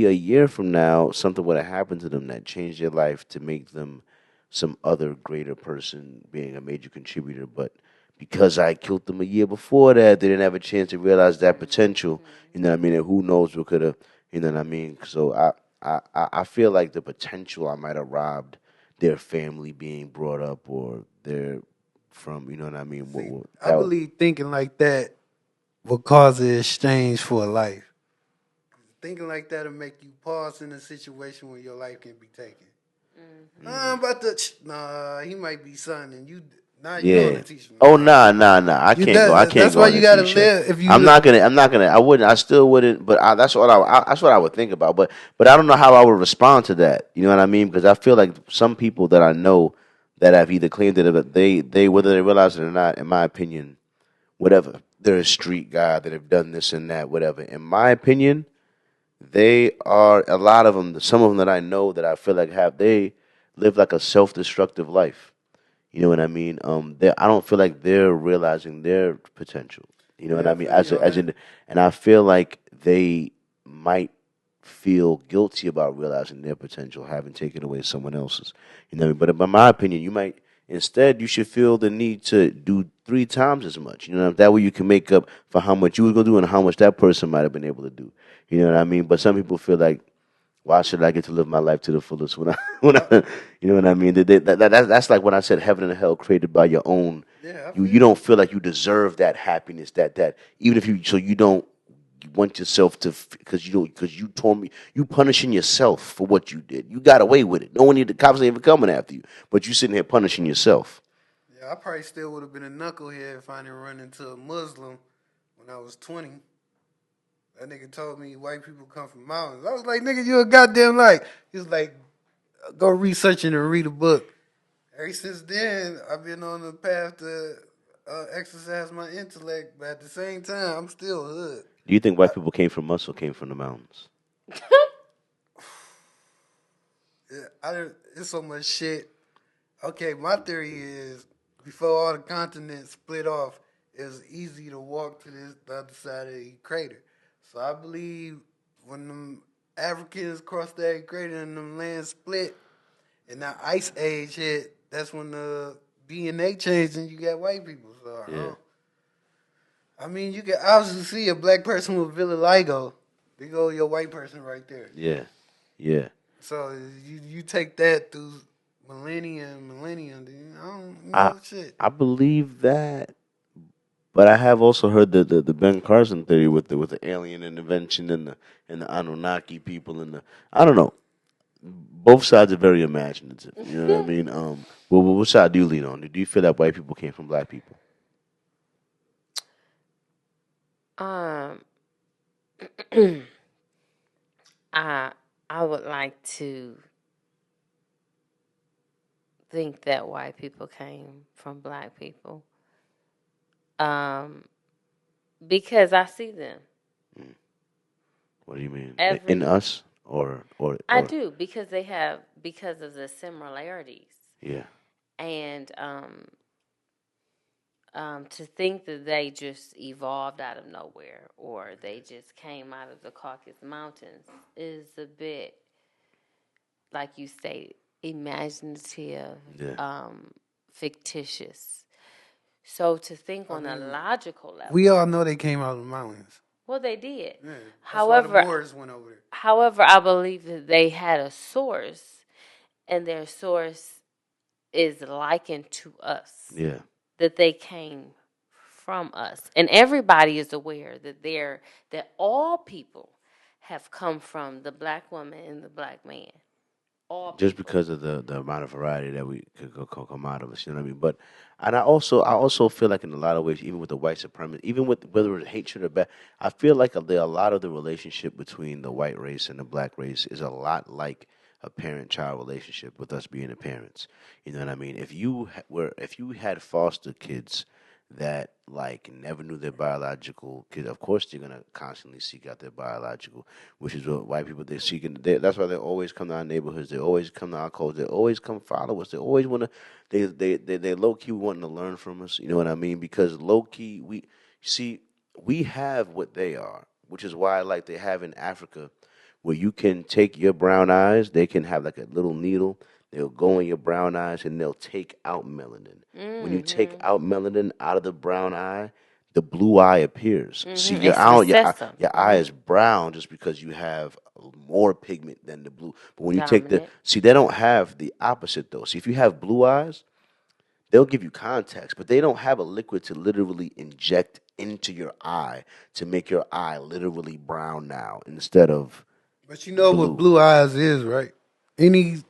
a year from now something would have happened to them that changed their life to make them some other greater person, being a major contributor. But because I killed them a year before that, they didn't have a chance to realize that potential. You know what I mean? And who knows what could have, you know what I mean? So I feel like the potential I might have robbed their family being brought up, or their from, you know what I mean? See, I That believe thinking like that will cause an exchange for a life. Thinking like that will make you pause in a situation where your life can be taken. I'm about to. Nah, he might be son, and now you on yeah. the teacher. Oh Nah, nah. I you can't go. I that, can't that's go why on you the gotta t-shirt. live. If I'm you not gonna. I'm not gonna. I wouldn't. I still wouldn't. But that's what I would think about. But I don't know how I would respond to that. You know what I mean? Because I feel like some people that I know that have either claimed it, but they whether they realize it or not, in my opinion, whatever, they're a street guy that have done this and that, whatever. In my opinion, they are a lot of them. Some of them that I know that I feel like they live like a self-destructive life. You know what I mean? I don't feel like they're realizing their potential. You know what yeah, I I mean? feel you on that. And I feel like they might feel guilty about realizing their potential, having taken away someone else's. You know what I mean? But in my opinion, you should feel the need to do 3 times as much. You know, that way you can make up for how much you were gonna do and how much that person might have been able to do. You know what I mean? But some people feel like, why should I get to live my life to the fullest when you know what I mean? That's like when I said heaven and hell created by your own. Yeah, I You feel you. don't feel like you deserve that happiness, that even if you don't want yourself to, because you told me you punishing yourself for what you did. You got away with it. No one need the cops ain't even coming after you, but you sitting here punishing yourself. Yeah, I probably still would have been a knucklehead if I didn't run into a Muslim when I was 20. That nigga told me white people come from mountains. I was like, nigga, you a goddamn lie. He was like, go research it and read a book. Ever since then, I've been on the path to exercise my intellect, but at the same time, I'm still hood. Do you think white people came from us or came from the mountains? It's so much shit. Okay, my theory is before all the continents split off, it was easy to walk to the other side of the crater. So I believe when them Africans crossed that crater and them lands split and that ice age hit, that's when the DNA changed and you got white people. So Yeah, I mean, you can obviously see a black person with vitiligo. There go your white person right there. yeah, yeah. So you take that through millennium. Then I don't I shit. I believe that. But I have also heard the Ben Carson theory with the alien intervention and the Anunnaki people and the, I don't know. Both sides are very imaginative. You know what I mean? What side do you lean on? Do you feel that white people came from black people? um, I I would like to think that white people came from black people. Um, because I see them. What do you mean? In Every us I or do because of the similarities. yeah. And to think that they just evolved out of nowhere or they just came out of the Caucasus Mountains is a bit, like you say, imaginative, Yeah. fictitious. So to think I on a mean, logical we level, all know they came out of the mountains. well, they did. Yeah, that's why the However, Moors went over there. I believe that they had a source, and their source is likened to us. Yeah. That they came from us, and everybody is aware that all people have come from the black woman and the black man. All Just people. because of the amount of variety that we could come out of us, you know what I mean? But and I also feel like in a lot of ways, even with the white supremacy, even with whether it's hatred or bad, I feel like a lot of the relationship between the white race and the black race is a lot like a parent-child relationship with us being the parents. You know what I mean? If you had foster kids that like never knew their biological kids, of course they're gonna constantly seek out their biological, which is what white people they're seeking. That's why they always come to our neighborhoods. They always come to our culture. They always come follow us. They always want to. They low key wanting to learn from us. You know what I mean? Because low key we have what they are, which is why like they have in Africa, where you can take your brown eyes. They can have like a little needle. They'll go in your brown eyes and they'll take out melanin. When you take Mm-hmm. out melanin out of the brown eye, the blue eye appears. See, Mm-hmm. It's recessive. your eye is brown just because you have more pigment than the blue. But when you take Dominant. they don't have the opposite though. See, if you have blue eyes, they'll give you contacts, but they don't have a liquid to literally inject into your eye to make your eye literally brown now instead of But you know what blue. blue eyes is, right? Any It's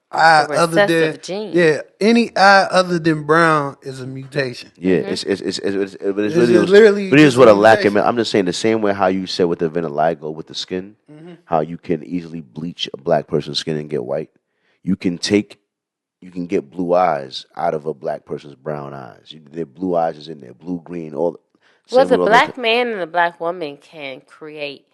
eye a other than recessive gene. yeah, any eye other than brown is a mutation. Yeah, Mm-hmm. but it's It's really just literally but it is just a what a lack of. mutation. I'm just saying the same way how you said with the vitiligo with the skin, Hmm. how you can easily bleach a black person's skin and get white. You can take you can get blue eyes out of a black person's brown eyes. Their blue eyes is in there, blue, green, all Well, same the with all that. black man and the black woman can create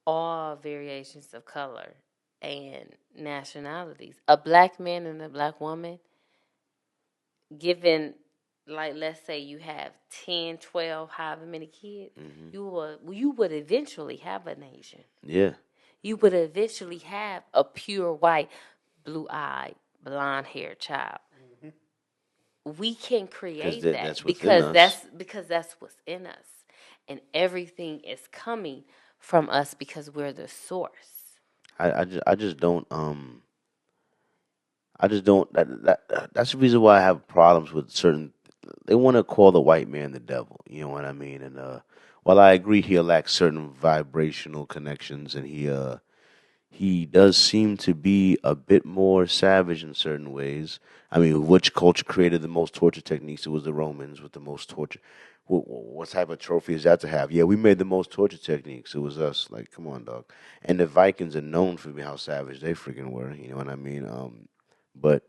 all variations of color and nationalities. A black man and a black woman, given, like, let's say you have 10, 12, however many kids, you would eventually have a nation. Yeah, You would eventually have a pure white, blue eyed, blonde haired child. We can because create that that's within us. because that's what's in us, and everything is coming from us because we're the source. I just don't. That's the reason why I have problems with certain. They want to call the white man the devil. You know what I mean? And while I agree he lacks certain vibrational connections, and he does seem to be a bit more savage in certain ways. I mean, which culture created the most torture techniques? It was the Romans with the most torture. What type of trophy is that to have? Yeah, we made the most torture techniques. It was us. Like, come on, dog. And the Vikings are known for how savage they freaking were. You know what I mean? But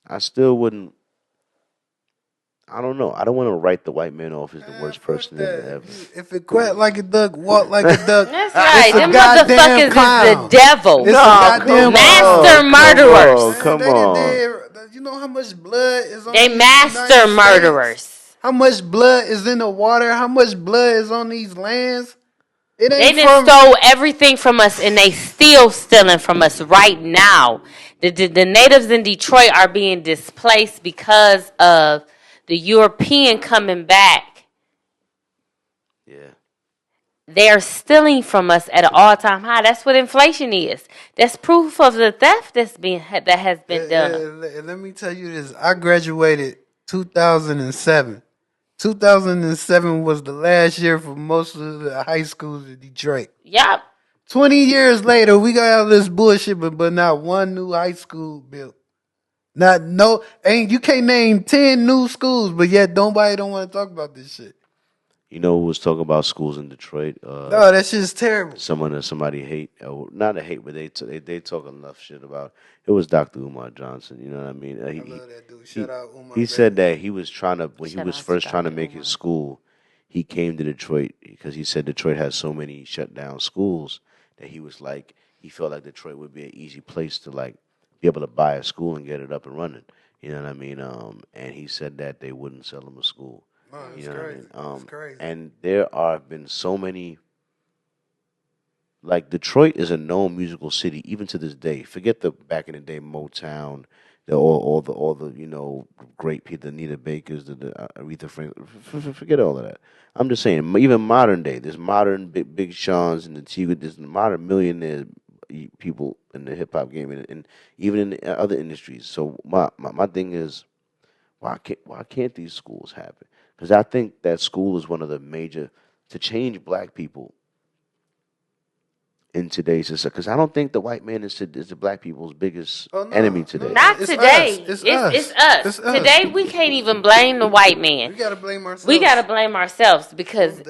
I still wouldn't. I don't know. I don't want to write the white man off as the Man, worst fuck person that. ever. If it quack like a duck, walk like a duck, That's it's right. a Them goddamn motherfuckers is the clown. devil. It's a No, goddamn come Master on, clown. come murderers. on, Man, come on. you know how much blood is on They these master United States? murderers. How much blood is in the water? How much blood is on these lands? It They ain't done from. stole everything from us, and they still stealing from us right now. The natives in Detroit are being displaced because of the European coming back. Yeah. They are stealing from us at an all-time high. That's what inflation is. That's proof of the theft that has been done. Let me tell you this. I graduated 2007. 2007 was the last year for most of the high schools in Detroit. Yup. 20 years later, we got all this bullshit, but not one new high school built. Not no, ain't you can't name 10 new schools, but yet nobody don't want to talk about this shit. You know who was talking about schools in Detroit? No, that shit's terrible. Somebody hate, not a hate, but they talk enough shit about. It was Dr. Umar Johnson. You know what I mean? I love that dude. He Shout out Umar, he said baby. that he was trying to when he Shout was out to first trying to Dr. make his Umar. school. he came to Detroit because he said Detroit has so many shut down schools that he was like, he felt like Detroit would be an easy place to like be able to buy a school and get it up and running. You know what I mean? And he said that they wouldn't sell him a school. Oh, You it's know crazy. what I mean? It's crazy. And there are been so many. Like Detroit is a known musical city even to this day. Forget the back in the day Motown, all the great people, the Anita Bakers, the Aretha Franklin. Forget all of that. I'm just saying, even modern day, there's modern Big Sean's and the Tiga, there's modern millionaire people in the hip hop game and even in the other industries. So my thing is, why can't these schools happen? Because I think that school is one of the major to change black people in today's society. Because I don't think the white man is the black people's biggest enemy today. Not It's today. us. It's us. It's us. Today we can't even blame the white man. We gotta blame ourselves. We gotta blame ourselves because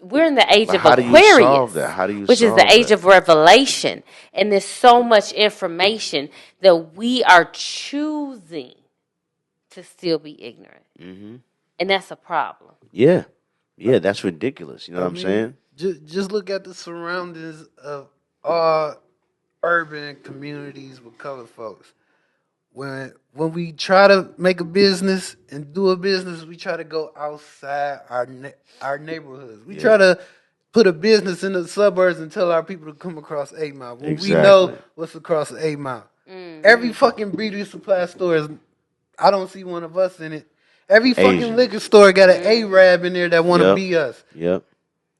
we're in the age But of how do you Aquarius, solve that? How do you which is solve the age that? of revelation, and there's so much information that we are choosing to still be ignorant, and that's a problem. Yeah, that's ridiculous. You know what I'm saying? Just look at the surroundings of all urban communities with colored folks. When we try to make a business and do a business, we try to go outside our neighborhoods. We try to put a business in the suburbs and tell our people to come across 8 Mile. When we know what's across 8 Mile. Every fucking beauty supply store is, I don't see one of us in it. Every fucking Asians. liquor store got an Arab in there that want to be us. Yep.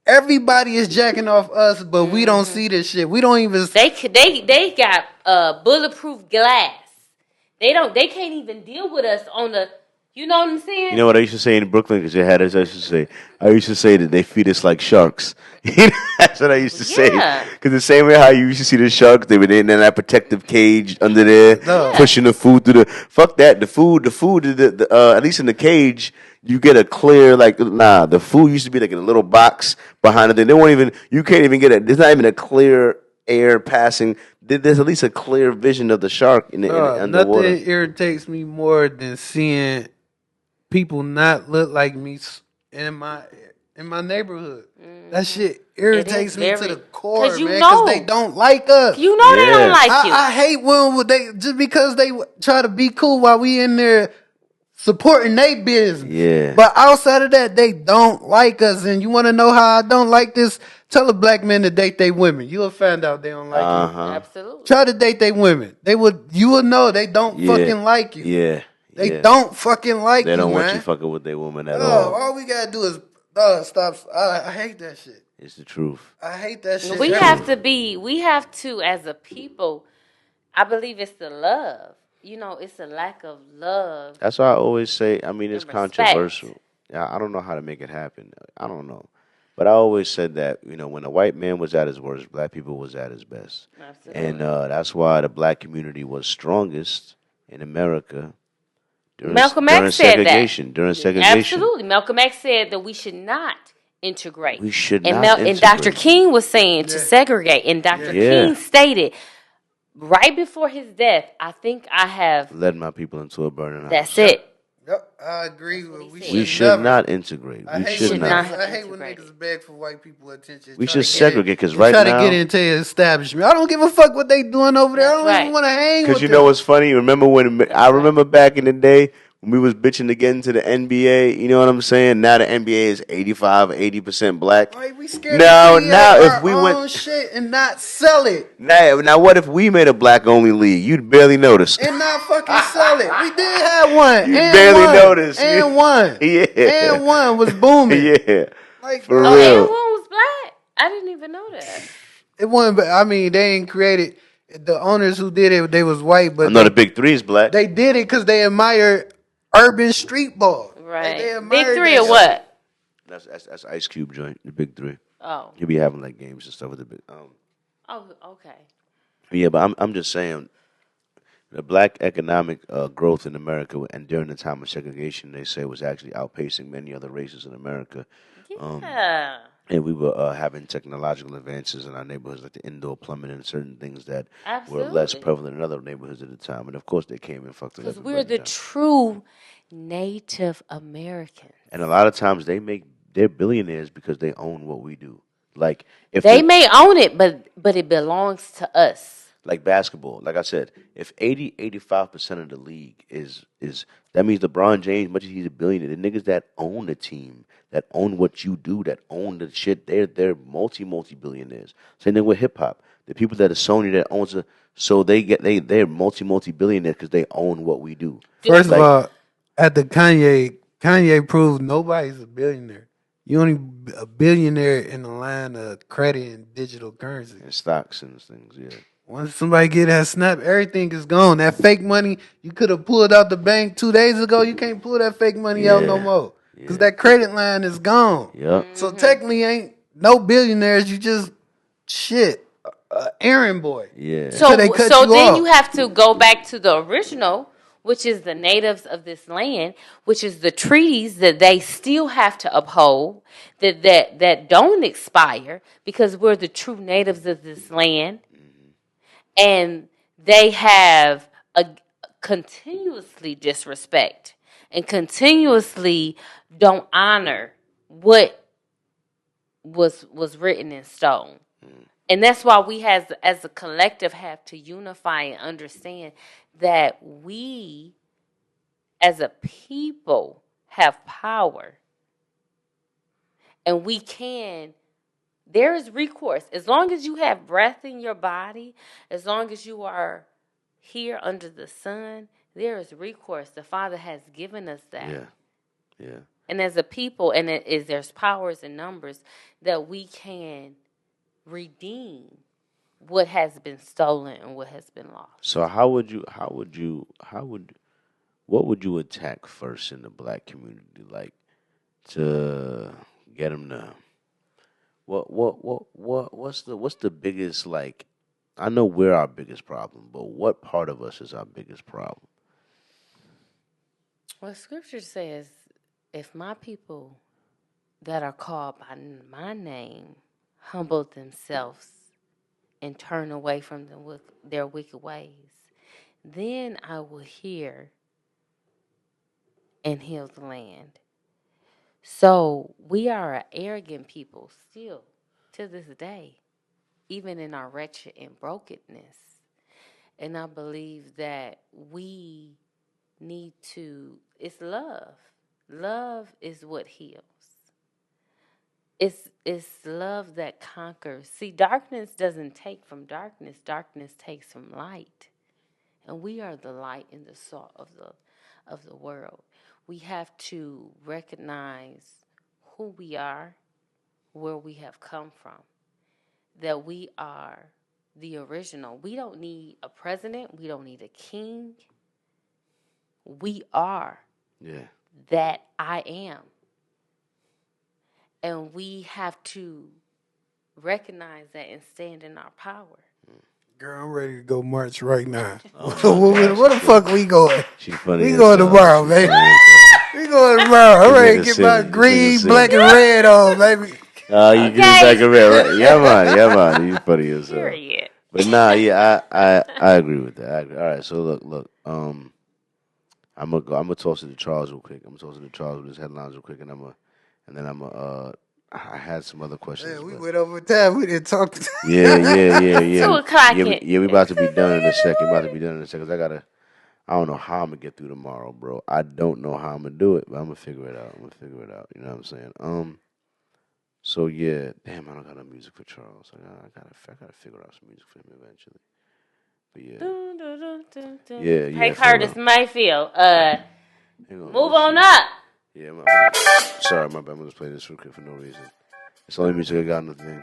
Everybody is jacking off us, but we don't see this shit. We don't even. They got bulletproof glass. They can't even deal with us on the. You know what I'm saying? You know what I used to say in Brooklyn? Because I used to say that they feed us like sharks. That's what I used to say. Because the same way how you used to see the sharks, they were in that protective cage under there, pushing the food through the. Fuck that. The food. At least in the cage, you get a clear the food used to be like in a little box behind it. They won't even. You can't even get it. There's not even a clear air passing. There's at least a clear vision of the shark in the underwater. Nothing irritates me more than seeing people not look like me in my neighborhood. That shit irritates me to the core, man, because they don't like us. You know they don't like you. I hate when they just because they try to be cool while we in there supporting their business. Yeah. But outside of that, they don't like us. And you want to know how I don't like this? Tell a black man to date their women. You'll find out they don't like you. Absolutely. Try to date their women. You will know they don't fucking like you. Yeah. They don't fucking like you, They don't man. want you fucking with their woman at all. All we gotta do is stop. I hate that shit. It's the truth. I hate that shit. We have to, as a people, I believe it's the love. It's a lack of love. That's why I always say, I mean, it's respect. controversial. I don't know how to make it happen. I don't know. But I always said that, when a white man was at his worst, black people was at his best. Absolutely. And that's why the black community was strongest in America during segregation. During segregation. Absolutely. Malcolm X said that we should not integrate. We should not integrate. And Dr. King was saying to segregate. And Dr. King stated, right before his death, I think I have led my people into a burning house. That's it. Yep, I agree. We should not integrate. We should not. I hate when niggas beg for white people attention. We should segregate because right now try to get into the establishment. I don't give a fuck what they doing over there. I don't even want to hang with them. Because you know what's funny? I remember back in the day when we was bitching to get into the NBA, you know what I'm saying? Now the NBA is 80% black. Right, we scared now if we went shit and not sell it. Now what if we made a black only league? You'd barely notice. And not fucking sell it. We did have one. You barely noticed. And one. Yeah. And one was booming. Yeah. For real. And one was black. I didn't even know that. It wasn't, but I mean, they ain't created. The owners who did it, they was white, but the Big Three is black. They did it because they admire urban street ball. Right. Big Three or what? That's Ice Cube joint, the Big Three. Oh. He'll be having like games and stuff with the big. Oh, okay. Yeah, but I'm just saying, the black economic growth in America, and during the time of segregation, they say was actually outpacing many other races in America. Yeah. And we were having technological advances in our neighborhoods, like the indoor plumbing and certain things that were less prevalent in other neighborhoods at the time. And of course, they came and fucked it up. Because we're the true Native Americans. And a lot of times they make they're billionaires because they own what we do. Like if they may own it, but it belongs to us. like basketball, like I said, if 85% of the league is that means LeBron James, much as he's a billionaire, the niggas that own the team, that own what you do, that own the shit, they're multi billionaires. Same thing with hip hop. The people that are Sony that owns a so they're multi billionaires because they own what we do. First of all, at the Kanye proved nobody's a billionaire. You only a billionaire in the line of credit and digital currency and stocks and things. Yeah. Once somebody get that snap, everything is gone. That fake money you could have pulled out the bank 2 days ago, you can't pull that fake money out no more. Because that credit line is gone. Yep. So technically ain't no billionaires, you just errand boy. Yeah. So then you have to go back to the original, which is the natives of this land, which is the treaties that they still have to uphold, that don't expire because we're the true natives of this land. And they have continuously disrespect and continuously don't honor what was written in stone. And that's why we as a collective have to unify and understand that we as a people have power. And there is recourse. As long as you have breath in your body, as long as you are here under the sun, there is recourse. The Father has given us that. Yeah. And as a people, and there's powers in numbers that we can redeem what has been stolen and what has been lost. So what would you attack first in the black community, like to get them to? What's the biggest, like, I know we're our biggest problem, but what part of us is our biggest problem? Well, Scripture says, if my people that are called by my name humble themselves and turn away from their wicked ways, then I will hear and heal the land. So we are an arrogant people still to this day, even in our wretched and brokenness. And I believe that we need to, it's love. Love is what heals. It's love that conquers. See, darkness doesn't take from darkness. Darkness takes from light. And we are the light and the salt of the world. We have to recognize who we are, where we have come from, that we are the original. We don't need a president. We don't need a king. We are that I am. And we have to recognize that and stand in our power. Girl, I'm ready to go march right now. Where the fuck we going? She's funny. We going tomorrow, baby. We going tomorrow. I'm ready to get my green, black, and red on, baby. You get black and red, right? Yeah, man. You funny as hell. But nah, I agree with that. All right, so look. I'm gonna toss it to Charles real quick. I'm gonna toss it to Charles with his headlines real quick, and then I'm gonna. I had some other questions. Yeah, we went over time. We didn't talk. Yeah. 2 o'clock. Yeah, we about to be done in a second. I don't know how I'm gonna get through tomorrow, bro. I don't know how I'm gonna do it, but I'm gonna figure it out. You know what I'm saying? So yeah, damn, I don't got no music for Charles. I gotta figure out some music for him eventually. But yeah. Hey, Curtis Mayfield. Move on up. Yeah, sorry, my bad. I'm just playing this real quick for no reason. It's the only music I got in the thing.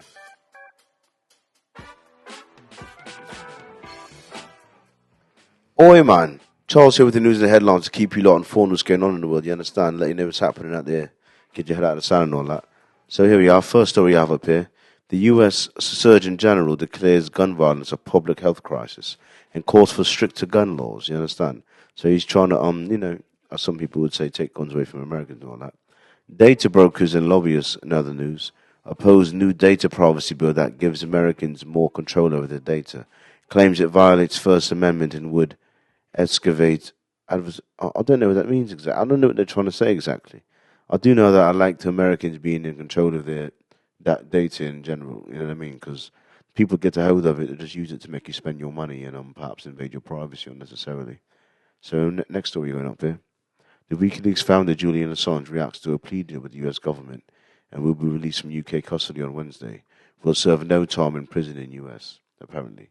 Oi, man. Charles here with the news and the headlines to keep you lot informed what's going on in the world. You understand? Let you know what's happening out there. Get your head out of the sand and all that. So here we are. First story I have up here. The U.S. Surgeon General declares gun violence a public health crisis and calls for stricter gun laws. You understand? So he's trying to, as some people would say, take guns away from Americans and all that. Data brokers and lobbyists, in other news, oppose new data privacy bill that gives Americans more control over their data. Claims it violates First Amendment and would excavate. I don't know what that means exactly. I don't know what they're trying to say exactly. I do know that I liked Americans being in control of their that data in general. You know what I mean? Because people get a hold of it and just use it to make you spend your money and perhaps invade your privacy unnecessarily. So next story going up there. The WikiLeaks founder Julian Assange reacts to a plea deal with the U.S. government and will be released from UK custody on Wednesday. Will serve no time in prison in U.S. apparently.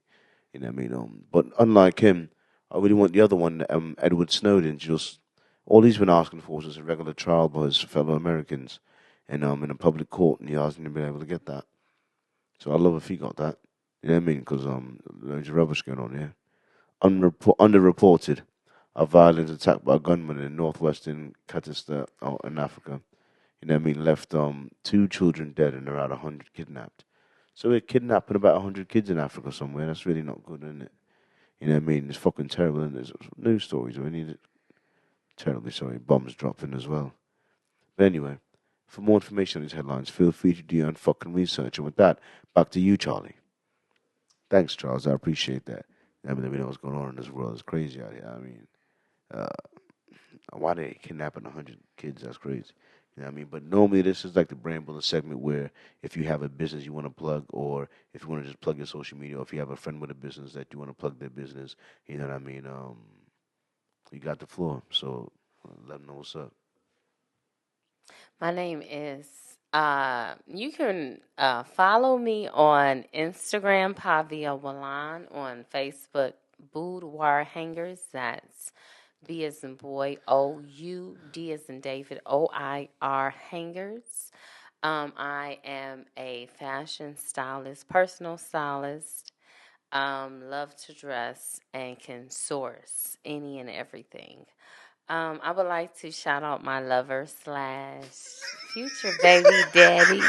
You know what I mean? But unlike him, I really want the other one, Edward Snowden. Just all he's been asking for is just a regular trial by his fellow Americans, and in a public court, and he hasn't been able to get that. So I love if he got that. You know what I mean? Because there's rubbish going on here. Underreported, a violent attack by a gunman in northwestern Kyrgyzstan in Africa. You know what I mean? Left two children dead and around 100 kidnapped. So we're kidnapping about 100 kids in Africa somewhere. That's really not good, isn't it? You know what I mean? It's fucking terrible, and there's news stories. We need it. Terribly sorry. Bombs dropping as well. But anyway, for more information on these headlines, feel free to do your own fucking research. And with that, back to you, Charlie. Thanks, Charles. I appreciate that. I mean, we know what's going on in this world. It's crazy out here. I mean, uh, why they kidnapping 100 kids? That's crazy. You know what I mean? But normally this is like the brand builder segment where if you have a business you want to plug, or if you want to just plug your social media, or if you have a friend with a business that you want to plug their business, you know what I mean? You got the floor. So let them know what's up. My name is, you can follow me on Instagram, Pavel Walan, on Facebook, Boudoir Hangers. That's B as in boy, O-U, D as in David, O-I-R Hangers. I am a fashion stylist, personal stylist. Love to dress and can source any and everything. I would like to shout out my lover slash future baby daddy.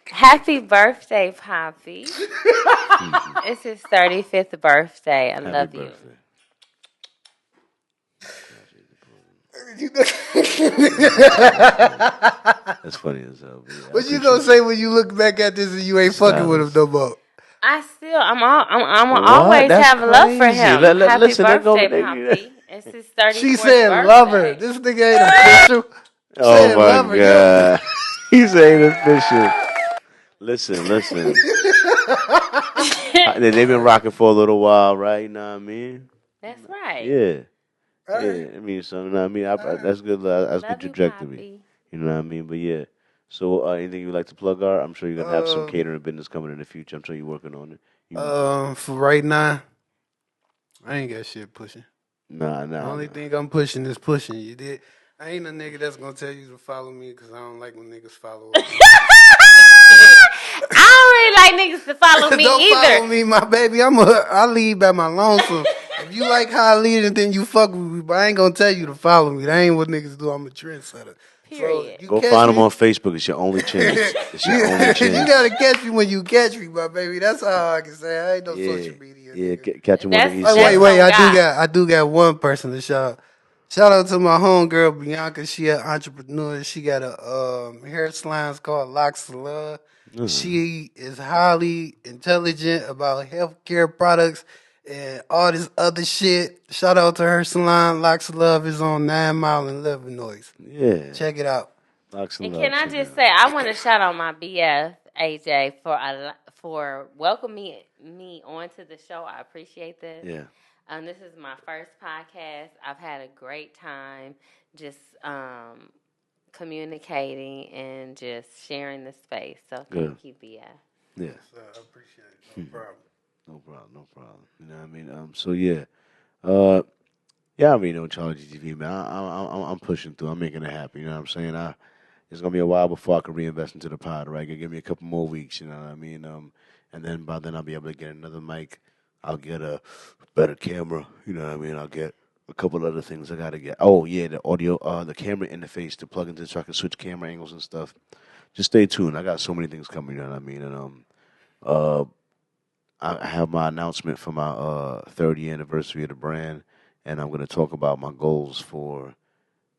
Happy birthday, Poppy. It's his 35th birthday. I love you. That's funny as hell. What you gonna say when you look back at this and you ain't fucking with him no more? I'm always That's have love for him. Happy listen, birthday, Poppy. It's his 34th She said birthday. lover. This nigga ain't official. Oh my lover, god. He's saying official. Listen. They've been rocking for a little while, right? You know what I mean? That's right. Yeah. Yeah, I mean, so you know what I mean, that's good. That's good trajectory. You know what I mean? But yeah. So, anything you would like to plug, Art? I'm sure you're gonna have some catering business coming in the future. I'm sure you're working on it. For right now, I ain't got shit pushing. Nah. The only thing I'm pushing is pushing. You did. I ain't a nigga that's gonna tell you to follow me because I don't like when niggas follow up. I don't really like niggas to follow me don't either. Follow me, my baby. I lead by my lonesome. If you like how I lead it, then you fuck with me. But I ain't gonna tell you to follow me. That ain't what niggas do. I'm a trendsetter. Period. So, go find them on Facebook. It's your only chance. It's your only chance. You gotta catch me when you catch me, my baby. That's all I can say. I ain't no social media. Yeah, catch him on the east side. Wait. I do got one person to shout. Shout out to my homegirl Bianca. She an entrepreneur. She got a hair salons called Locks of Love. Mm-hmm. She is highly intelligent about healthcare products and all this other shit. Shout out to her salon. Locks of Love is on 9 Mile in Illinois. Yeah. Check it out. Locks and can I just say, I want to shout out my BF, AJ, for welcoming me onto the show. I appreciate this. Yeah. This is my first podcast. I've had a great time just communicating and just sharing the space. So thank you, BF. Yeah. I appreciate it. No problem. No problem. You know what I mean? So yeah. Yeah, I mean, CharlieGtv, man. I'm pushing through. I'm making it happen. You know what I'm saying? It's gonna be a while before I can reinvest into the pod, right? Give me a couple more weeks. You know what I mean? And then by then I'll be able to get another mic. I'll get a better camera. You know what I mean? I'll get a couple other things I gotta get. Oh yeah, the audio, the camera interface to plug into so I can switch camera angles and stuff. Just stay tuned. I got so many things coming. You know what I mean? And I have my announcement for my 30th anniversary of the brand, and I'm gonna talk about my goals for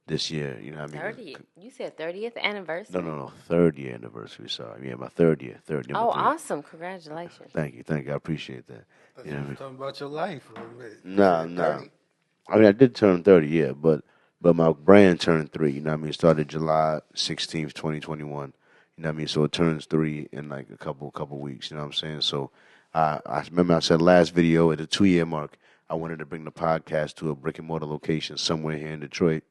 this year. You know what I mean? 30th. You said 30th anniversary? No. 30th anniversary. Sorry. Yeah, my 30th. Oh, awesome! Congratulations. Thank you. I appreciate that. You know what I mean? Talking about your life a little bit. No. I mean, I did turn 30, yeah, but But my brand turned 3. You know what I mean? It started July 16th, 2021. You know what I mean? So it turns 3 in like a couple weeks. You know what I'm saying? So I remember I said last video at the 2-year mark, I wanted to bring the podcast to a brick and mortar location somewhere here in Detroit.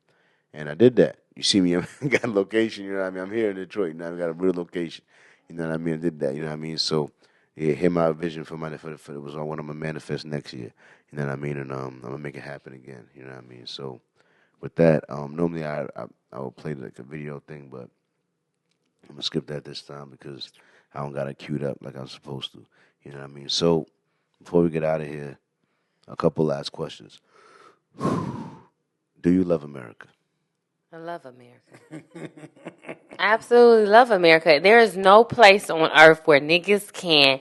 And I did that. You see me, I got a location, you know what I mean? I'm here in Detroit. Now I got a real location. You know what I mean? I did that, you know what I mean? So, yeah, hear my vision for it was on what I'm going to manifest next year. You know what I mean? And I'm going to make it happen again. You know what I mean? So, with that, normally I would play like a video thing, but I'm going to skip that this time because I don't got it queued up like I'm supposed to. You know what I mean? So, before we get out of here, a couple last questions. Do you love America? I love America. I absolutely love America. There is no place on earth where niggas can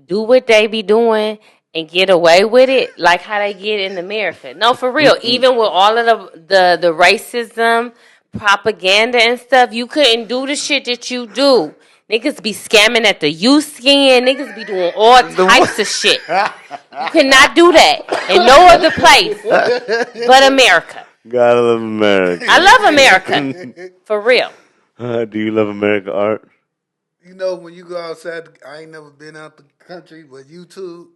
do what they be doing and get away with it like how they get in America. No, for real. Even with all of the racism, propaganda and stuff, you couldn't do the shit that you do. Niggas be scamming at the U-Skin. Niggas be doing all types of shit. You cannot do that in no other place but America. Gotta love America. I love America. For real. Do you love America, Art? You know, when you go outside, I ain't never been out the country, but YouTube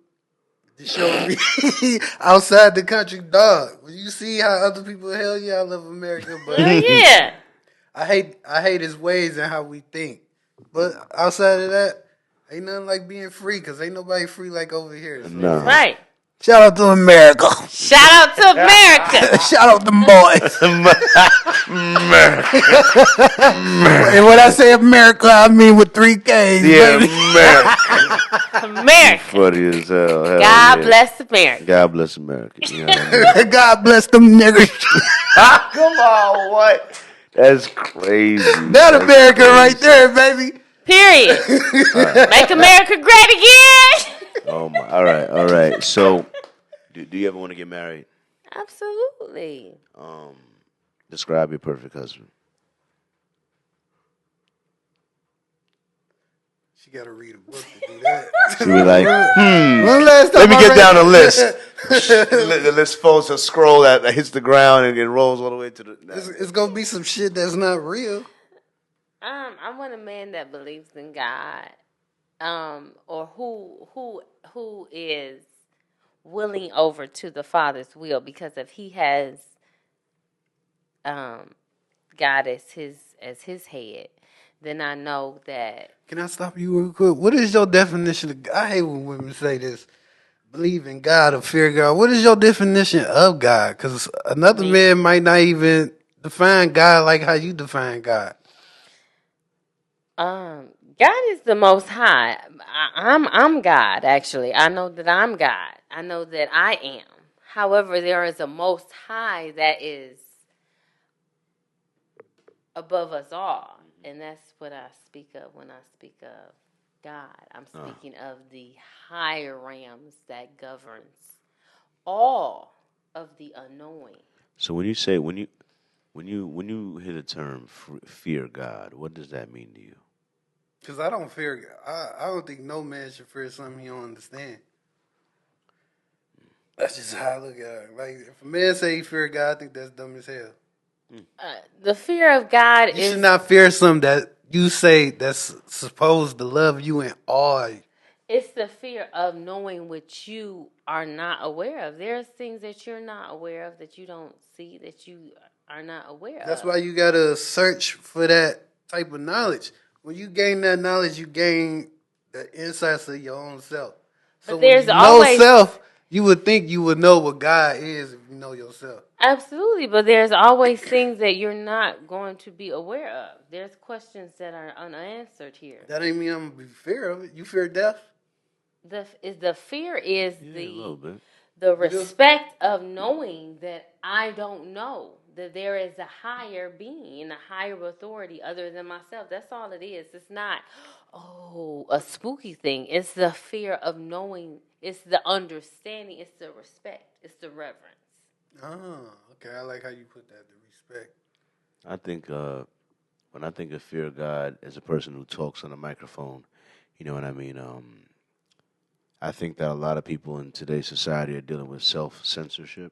just showed me outside the country, dog. When you see how other people, hell yeah, I love America, but Yeah. I hate his ways and how we think. But outside of that, ain't nothing like being free, because ain't nobody free like over here. So. No. Right. Shout out to America. Shout out to America. Shout out them boys. America. And when I say America, I mean with 3 Ks. Yeah, baby. America. America. Funny as hell. Hell God yeah. bless America. God bless America. You know what I mean? God bless them niggers. Come on, what? That's crazy. That America right there, baby. Period. Make America great again. Oh my! All right. So, do you ever want to get married? Absolutely. Describe your perfect husband. She got to read a book to do that. She be like, When last time let me I get read- down the list. The list falls a scroll that hits the ground and it rolls all the way to the. It's gonna be some shit that's not real. I want a man that believes in God, or who is willing over to the Father's will. Because if he has, God as his head, then I know that. Can I stop you real quick? What is your definition of God? I hate when women say this. Believe in God or fear God. What is your definition of God? Because another man might not even define God like how you define God. God is the Most High. I'm God. Actually, I know that I'm God. I know that I am. However, there is a Most High that is above us all, and that's what I speak of when I speak of God. I'm speaking of the higher realms that governs all of the unknowing. So when you say when you hear the term fear God, what does that mean to you? Because I don't fear God. I don't think no man should fear something he don't understand. That's just how I look at it. Like, if a man say he fear God, I think that's dumb as hell. The fear of God You is should not fear something that you say that's supposed to love you and awe you. it's the fear of knowing what you are not aware of. There's things that you're not aware of, that you don't see, that you are not aware of. That's why you gotta search for that type of knowledge. When you gain that knowledge, you gain the insights of your own self. So But there's when you always- know self, you would think you would know what God is if you know yourself. Absolutely, but there's always things that you're not going to be aware of. There's questions that are unanswered here. That ain't mean I'm gonna be fear of it. You fear death? The fear is A little bit. the respect of knowing that I don't know, that there is a higher being and a higher authority other than myself. That's all it is. It's not, a spooky thing. It's the fear of knowing. It's the understanding. It's the respect. It's the reverence. Oh, okay. I like how you put that, the respect. I think when I think of fear of God as a person who talks on a microphone, you know what I mean? I think that a lot of people in today's society are dealing with self-censorship,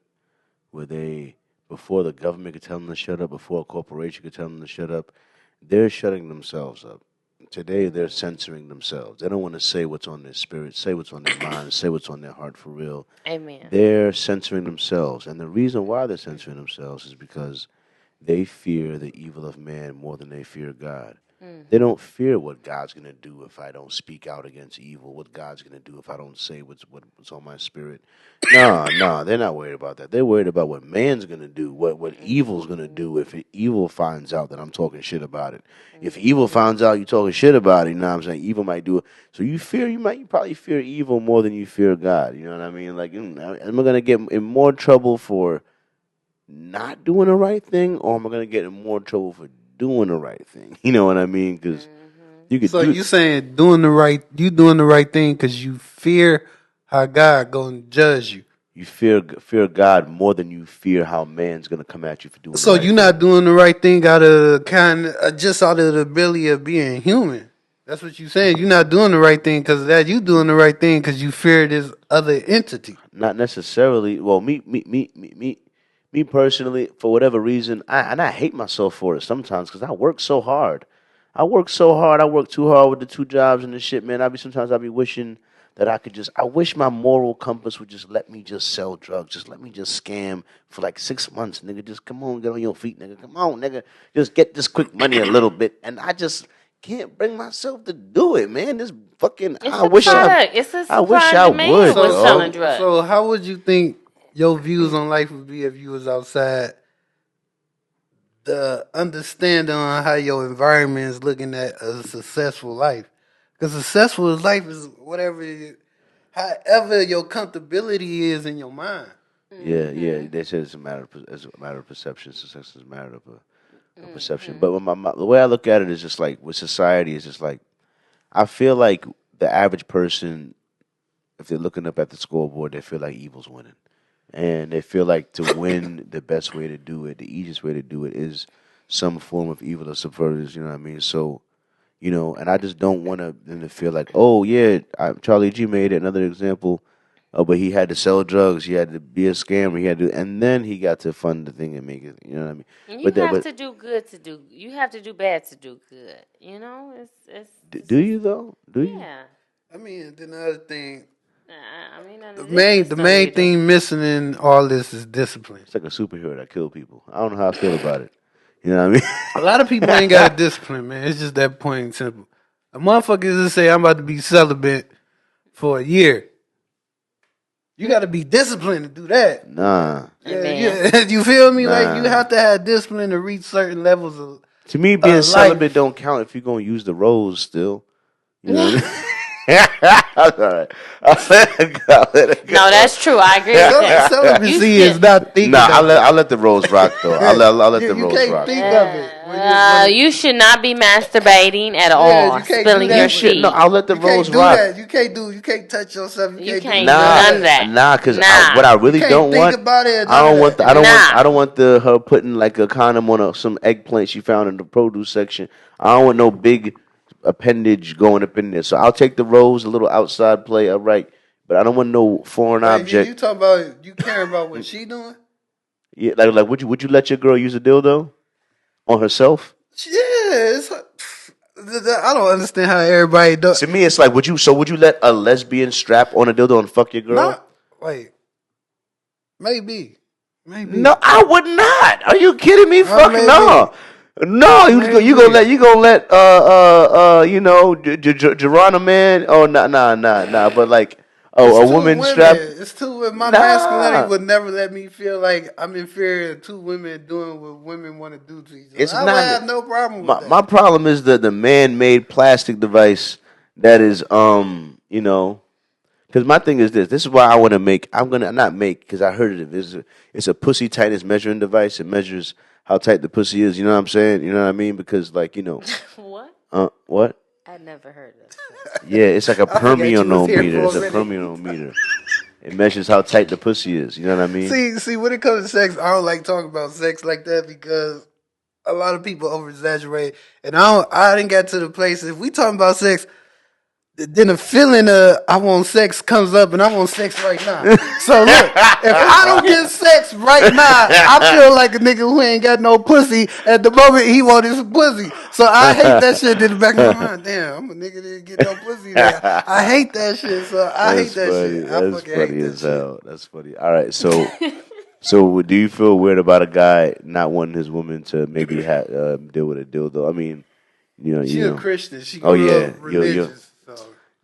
where they before the government could tell them to shut up, before a corporation could tell them to shut up, they're shutting themselves up. Today, they're censoring themselves. They don't want to say what's on their spirit, say what's on their mind, say what's on their heart for real. Amen. They're censoring themselves. And the reason why they're censoring themselves is because they fear the evil of man more than they fear God. They don't fear what God's going to do if I don't speak out against evil, what God's going to do if I don't say what's on my spirit. No, they're not worried about that. They're worried about what man's going to do, what evil's going to do if evil finds out that I'm talking shit about it. If evil finds out you talking shit about it, you know what I'm saying? Evil might do it. So you probably fear evil more than you fear God. You know what I mean? Like, am I going to get in more trouble for not doing the right thing, or am I going to get in more trouble for doing the right thing? You know what I mean? Because you could. So you saying doing the right thing because you fear how God gonna judge you. You fear God more than you fear how man's gonna come at you for doing. So the right you're not doing the right thing out of just out of the ability of being human. That's what you're saying. You're not doing the right thing because of that. You doing the right thing because you fear this other entity. Not necessarily. Well, me personally, for whatever reason, I hate myself for it sometimes because I work so hard. I work too hard with the 2 jobs and the shit, man. Sometimes I be wishing that I wish my moral compass would just let me just sell drugs. Just let me just scam for like 6 months, nigga. Just come on, get on your feet, nigga. Come on, nigga. Just get this quick money a little bit. And I just can't bring myself to do it, man. This fucking, I wish I would. So how would you think your views on life would be if you was outside? The understanding on how your environment is looking at a successful life. Because successful life is however your comfortability is in your mind. Yeah. They say it's a matter of perception. Success is a matter of perception. But the way I look at it is just like with society is just like I feel like the average person, if they're looking up at the scoreboard, they feel like evil's winning. And they feel like to win, the best way to do it, the easiest way to do it is some form of evil or subverters, you know what I mean? So, and I just don't want them to feel like, oh, yeah, Charlie G made another example, but he had to sell drugs, he had to be a scammer, and then he got to fund the thing and make it, you know what I mean? You have to do good to do, you have to do bad to do good, Do you, though? Do you? Yeah. I mean, then the other thing, the main thing missing in all this is discipline. It's like a superhero that kill people. I don't know how I feel about it. You know what I mean? A lot of people ain't got a discipline, man. It's just that plain and simple. A motherfucker just say, I'm about to be celibate for a year. You got to be disciplined to do that. Nah. Yeah. You feel me? Nah. Like, you have to have discipline to reach certain levels of To me, being celibate don't count if you're going to use the rose still. You know what I mean? All right. I'll let it go. No, that's true. I agree with that. Celibacy is not thinking. I'll let the rose rock though. I'll let the rose rock. You can't think of it. You should not be masturbating at all. Spilling your shit. No, I'll let the rose rock. That. You can't touch yourself. You can't do none of that. Nah, because what I really don't want. I don't want her putting like a condom on some eggplant she found in the produce section. I don't want no big appendage going up in there. So I'll take the rose, a little outside play, all right. But I don't want no foreign object. You talking about you caring about what she doing? Yeah, like would you let your girl use a dildo on herself? Yeah, I don't understand how everybody does. To me, it's like would you let a lesbian strap on a dildo and fuck your girl? Maybe. No, I would not. Are you kidding me? Fuck no. No, you gonna let Geronimo man? Oh, nah. But like, a woman strap. It's two women. My masculinity would never let me feel like I'm inferior to 2 women doing what women want to do to each other. I would have no problem with that. My problem is the man-made plastic device that is Because my thing is this. This is why I want to make. I'm gonna not make because I heard it. It's a pussy tightness measuring device. It measures how tight the pussy is. You know what I'm saying? You know what I mean? Because like What? What? I never heard of that. Yeah, it's like a permeometer. It's a permeometer. It measures how tight the pussy is. You know what I mean? See, when it comes to sex, I don't like talking about sex like that because a lot of people over exaggerate, and I didn't get to the place. If we talking about sex, then the feeling of I want sex comes up, and I want sex right now. So look, if I don't get sex right now, I feel like a nigga who ain't got no pussy at the moment he want his pussy. So I hate that shit in the back of my mind. Damn, I'm a nigga that didn't get no pussy there. I hate that shit. So I hate that shit. I fucking hate that shit. That's funny. All right, so do you feel weird about a guy not wanting his woman to maybe deal with a dildo? I mean, she a Christian. She religious. So.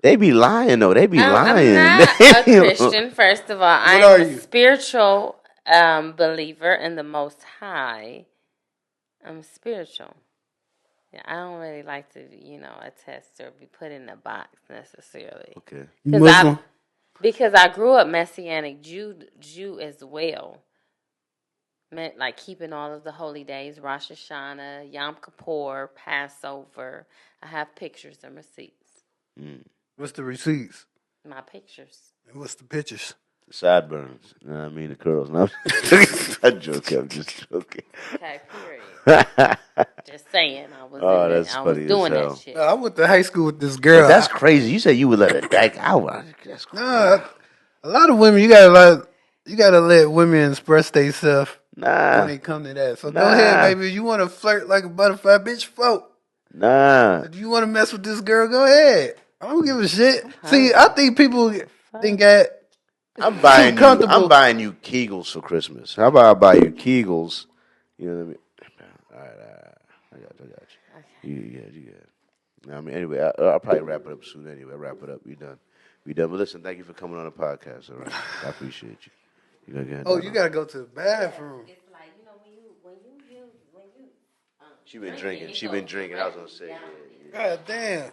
They be lying though. They be lying. I'm not a Christian. First of all, I'm a spiritual believer in the Most High. I'm spiritual. Yeah, I don't really like to, attest or be put in a box necessarily. Okay. Because I grew up Messianic Jew as well. Meant like keeping all of the holy days, Rosh Hashanah, Yom Kippur, Passover. I have pictures and receipts. What's the receipts? My pictures. And what's the pictures? The sideburns. I mean the curls. No, I'm joking. I'm just joking. Okay, period. Just saying, I was doing that shit. I went to high school with this girl. But that's crazy. You said you would let it back out. That's crazy. Nah, a lot of women, you gotta let women express themselves when they come to that. So go ahead, baby. If you want to flirt like a butterfly, bitch, float. If you want to mess with this girl, go ahead. I don't give a shit. See, I think people think that I'm buying you Kegels for Christmas. How about I buy you Kegels? You know what I mean? All right. I got you. Okay. You good. I mean, anyway, I'll probably wrap it up soon. Anyway, wrap it up. We done. But listen, thank you for coming on the podcast. All right, I appreciate you. You gotta go to the bathroom. It's like when you. She been drinking. I was gonna say. God damn.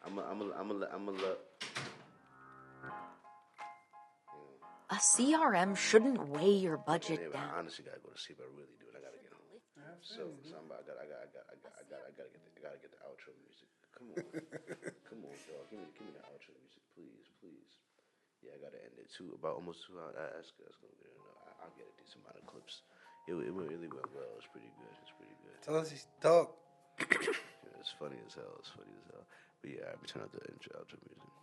I'm a look. A CRM shouldn't weigh your budget down. I honestly gotta go to sleep. I really do. And I gotta get home. So I gotta get the outro music. Come on, dog. Give me the outro music, please. Yeah, I gotta end it too. About almost 2 hours. That's gonna be enough. I'll get a decent amount of clips. It really went well. It's pretty good. Told you, talk. Yeah, it's funny as hell. But yeah, I turn out the outro music.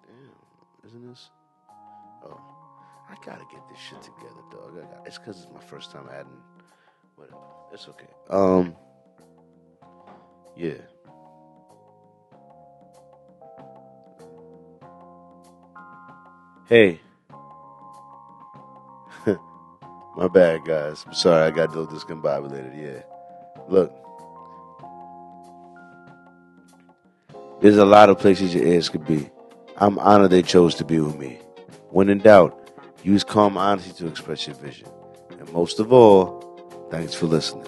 Damn, isn't this? Oh, I gotta get this shit together, dog. It's because it's my first time adding. Whatever. It's okay. Yeah. Hey. My bad, guys. I'm sorry, I got a little discombobulated. Yeah. Look. There's a lot of places your ears could be. I'm honored they chose to be with me. When in doubt, use calm honesty to express your vision. And most of all, thanks for listening.